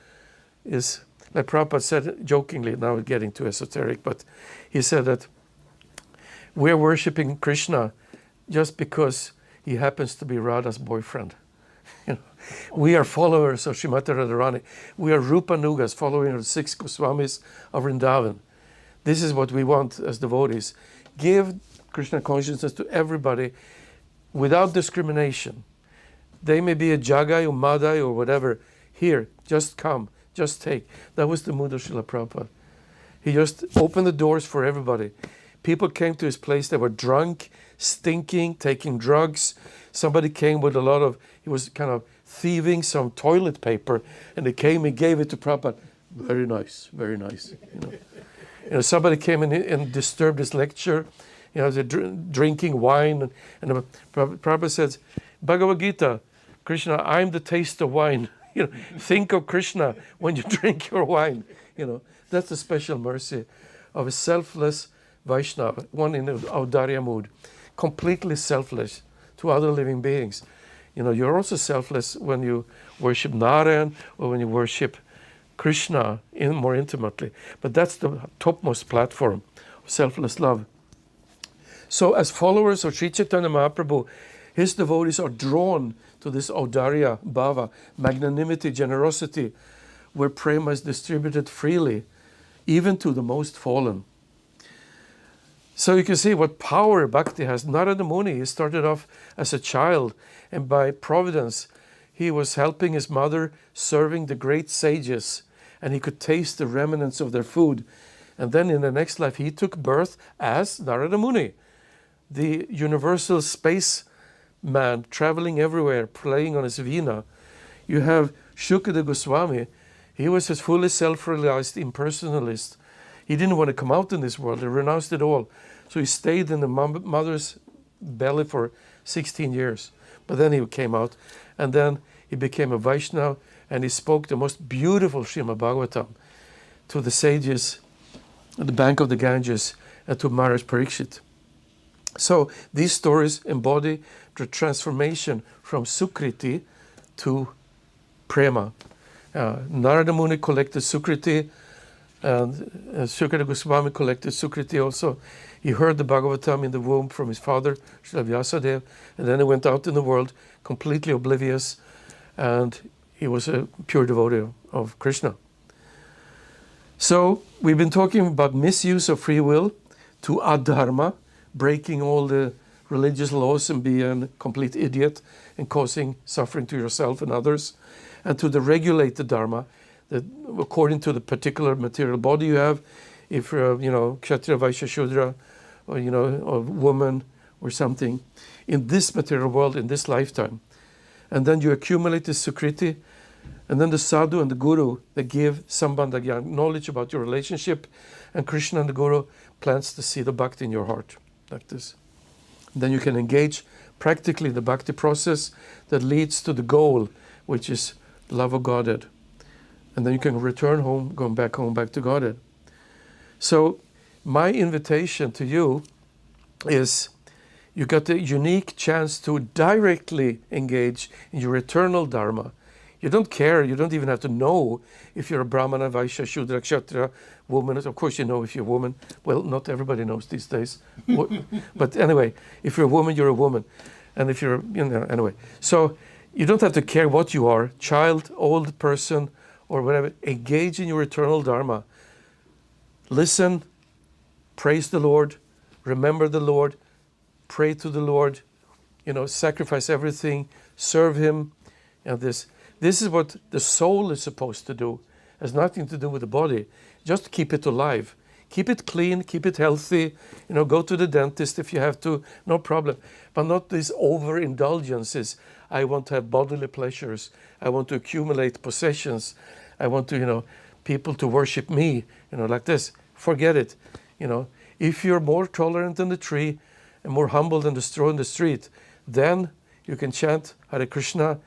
is, like Prabhupada said jokingly, now we're getting too esoteric, but he said that we're worshipping Krishna just because he happens to be Radha's boyfriend. We are followers of Srimati Radharani. We are Rupanugas, following the 6 Goswamis of Vrindavan. This is what we want as devotees. Give Krishna consciousness to everybody without discrimination. They may be a Jagai or Madai or whatever. Here, just come, just take. That was the mood of Srila Prabhupada. He just opened the doors for everybody. People came to his place, they were drunk, stinking, taking drugs. Somebody came with he was kind of thieving some toilet paper, and he came and gave it to Prabhupada. Very nice, very nice. Somebody came in and disturbed his lecture. They're drinking wine, and Prabhupada says, Bhagavad Gita, Krishna, I'm the taste of wine. Think of Krishna when you drink your wine. That's the special mercy of a selfless Vaishnava, one in the Audarya mood, completely selfless to other living beings. You're also selfless when you worship Narayan or when you worship Krishna more intimately. But that's the topmost platform of selfless love. So as followers of Sri Chaitanya Mahaprabhu, his devotees are drawn to this audarya bhava, magnanimity, generosity, where prema is distributed freely, even to the most fallen. So you can see what power bhakti has. Narada Muni, he started off as a child, and by providence, he was helping his mother, serving the great sages, and he could taste the remnants of their food. And then in the next life, he took birth as Narada Muni, the universal space man, traveling everywhere, playing on his veena. You have Shukadeva Goswami. He was a fully self-realized impersonalist. He didn't want to come out in this world. He renounced it all. So he stayed in the mother's belly for 16 years. But then he came out, and then he became a Vaishnava, and he spoke the most beautiful Srimad Bhagavatam to the sages at the bank of the Ganges and to Maharaj Parikshit. So these stories embody the transformation from Sukriti to Prema. Narada Muni collected Sukriti, and Shukadeva Goswami collected Sukriti also. He heard the Bhagavatam in the womb from his father, Srila Vyasadeva, and then he went out in the world completely oblivious, and he was a pure devotee of Krishna. So we've been talking about misuse of free will to adharma, breaking all the religious laws and being a complete idiot and causing suffering to yourself and others, and to the regulated dharma, that according to the particular material body you have, if you're, Kshatriya, Vaishya, Shudra, or, a woman or something, in this material world, in this lifetime. And then you accumulate this Sukriti, and then the sadhu and the guru, they give sambandha gyan, knowledge about your relationship, and Krishna and the guru plants the seed of bhakti in your heart, like this. And then you can engage practically the bhakti process that leads to the goal, which is love of Godhead. And then you can return home, going back home, back to Godhead. So my invitation to you is, you got the unique chance to directly engage in your eternal dharma. You don't care, you don't even have to know if you're a Brahmana, Vaishya, Shudra, Kshatriya, woman. Of course you know if you're a woman. Well, not everybody knows these days. But anyway, if you're a woman, you're a woman. And if you're, anyway. So you don't have to care what you are, child, old person, or whatever. Engage in your eternal dharma. Listen, praise the Lord, remember the Lord, pray to the Lord, sacrifice everything, serve Him. And this is what the soul is supposed to do. It has nothing to do with the body. Just keep it alive. Keep it clean, keep it healthy. Go to the dentist if you have to, no problem. But not these overindulgences. I want to have bodily pleasures. I want to accumulate possessions. I want to, people to worship me, like this. Forget it. If you're more tolerant than the tree and more humble than the straw in the street, then you can chant Hare Krishna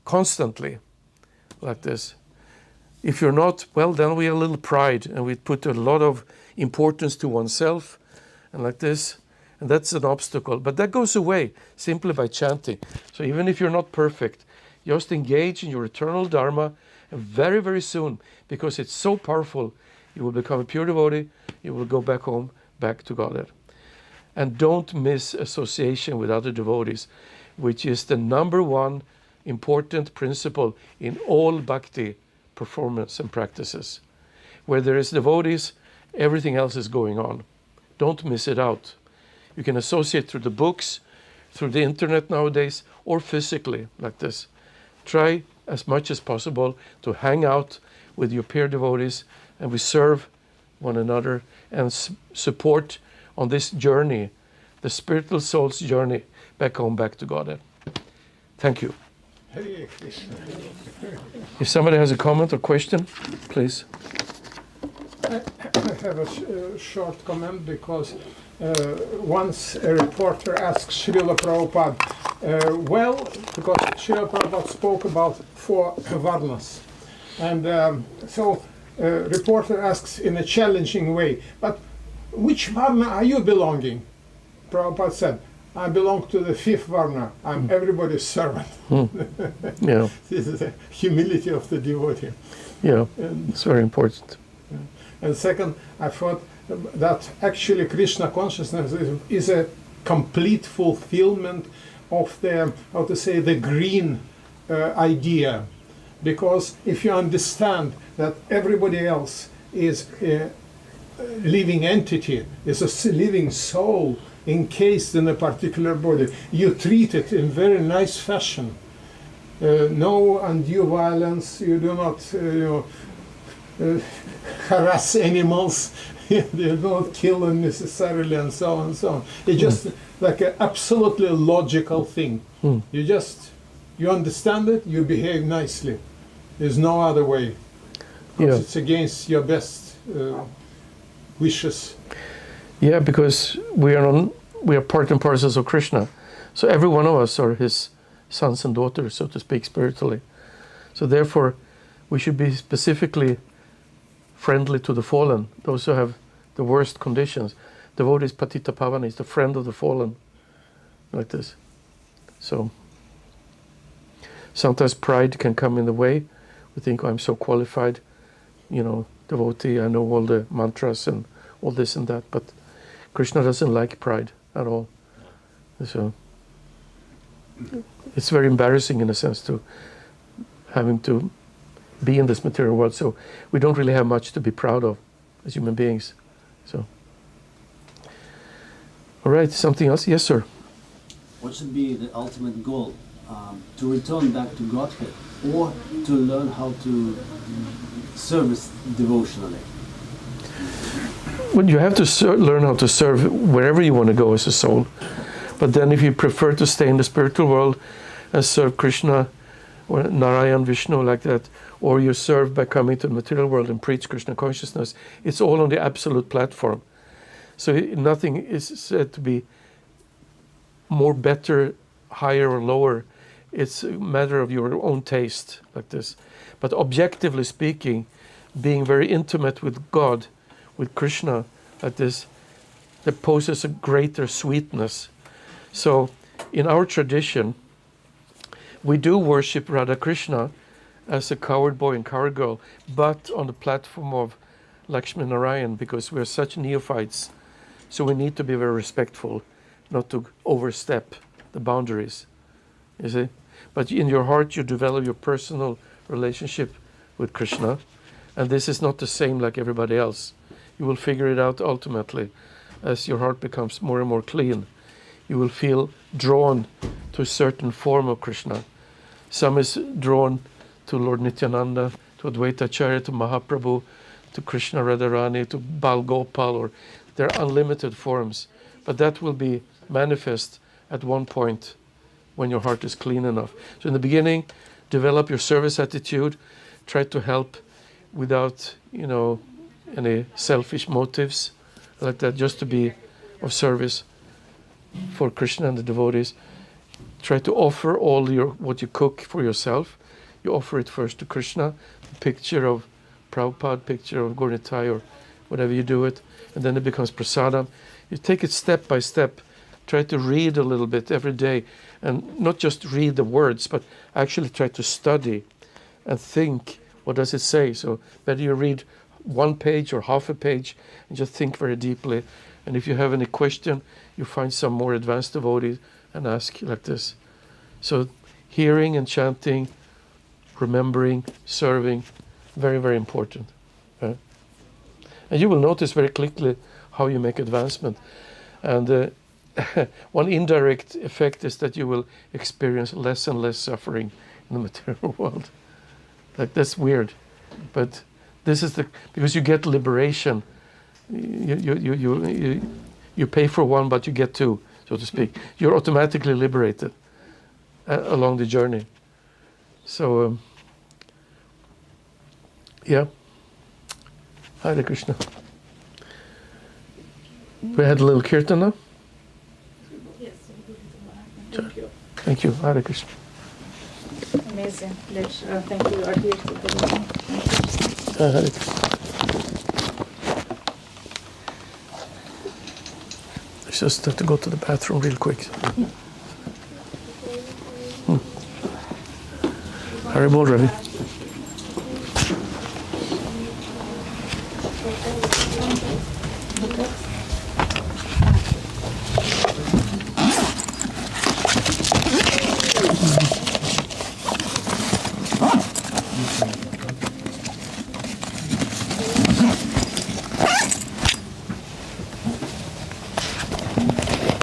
constantly, like this. If you're not, well, then we have a little pride and we put a lot of importance to oneself and like this, and that's an obstacle. But that goes away simply by chanting. So even if you're not perfect, just engage in your eternal dharma, and very, very soon, because it's so powerful, you will become a pure devotee, you will go back home, back to Godhead. And don't miss association with other devotees, which is the number one important principle in all bhakti performance and practices. Where there is devotees, everything else is going on. Don't miss it out. You can associate through the books, through the internet nowadays, or physically, like this. Try as much as possible to hang out with your peer devotees, and we serve one another and support on this journey, the spiritual soul's journey back home, back to Godhead. Thank you. Hare Krishna. If somebody has a comment or question, please. I have a short comment because once a reporter asked Srila Prabhupada, because Srila Prabhupada spoke about 4 varnas. And so reporter asks in a challenging way, but which varna are you belonging? Prabhupada said, I belong to the 5th varna. I'm everybody's servant. Yeah. This is the humility of the devotee. Yeah, And, it's very important. and second, I thought that actually Krishna consciousness is a complete fulfillment of the, how to say, the green idea. Because if you understand that everybody else is a living entity, is a living soul encased in a particular body, you treat it in very nice fashion. No undue violence, you do not harass animals, you do not kill them necessarily, and so on and so on. It's just like an absolutely logical thing. You understand it, you behave nicely. There's no other way. Because it's against your best wishes. Yeah, because we are part and parcels of Krishna. So every one of us are his sons and daughters, so to speak, spiritually. So therefore, we should be specifically friendly to the fallen, those who have the worst conditions. Devotee is Patita Pavana, is the friend of the fallen, like this. So sometimes pride can come in the way. We think, oh, I'm so qualified, devotee, I know all the mantras and all this and that, but Krishna doesn't like pride at all. So it's very embarrassing in a sense to having to be in this material world. So we don't really have much to be proud of as human beings. So, all right, something else? Yes, sir. What should be the ultimate goal? To return back to Godhead, or to learn how to service devotionally? Well, you have to learn how to serve wherever you want to go as a soul. But then if you prefer to stay in the spiritual world and serve Krishna or Narayan, Vishnu, like that, or you serve by coming to the material world and preach Krishna consciousness, it's all on the absolute platform. So nothing is said to be more better, higher or lower. It's a matter of your own taste, like this. But objectively speaking, being very intimate with God, with Krishna, like this, that poses a greater sweetness. So in our tradition, we do worship Radha Krishna as a coward boy and coward girl, but on the platform of Lakshmi Narayan, because we are such neophytes. So we need to be very respectful, not to overstep the boundaries, you see. But in your heart, you develop your personal relationship with Krishna, and this is not the same like everybody else. You will figure it out ultimately as your heart becomes more and more clean. You will feel drawn to a certain form of Krishna. Some is drawn to Lord Nityananda, to Advaita Acharya, to Mahaprabhu, to Krishna Radharani, to Bal Gopal, or there are unlimited forms. But that will be manifest at one point when your heart is clean enough. So in the beginning, develop your service attitude, try to help without, any selfish motives like that, just to be of service for Krishna and the devotees. Try to offer all what you cook for yourself. You offer it first to Krishna, a picture of Prabhupada, picture of Gaurnitai, or whatever you do it, and then it becomes prasadam. You take it step by step. Try to read a little bit every day, and not just read the words, but actually try to study and think, what does it say? So whether you read one page or half a page, and just think very deeply. And if you have any question, you find some more advanced devotee and ask like this. So hearing and chanting, remembering, serving, very, very important. And you will notice very quickly how you make advancement. And one indirect effect is that you will experience less and less suffering in the material world. Like, that's weird, but this is because you get liberation. You pay for one, but you get two, so to speak. You're automatically liberated along the journey. So, yeah. Hare Krishna. We had a little kirtan now? Yes. Thank you. Thank you. Hare Krishna. Amazing. Thank you. Are here to the Hare Krishna. I just have to go to the bathroom real quick. Hare Bol Ravi.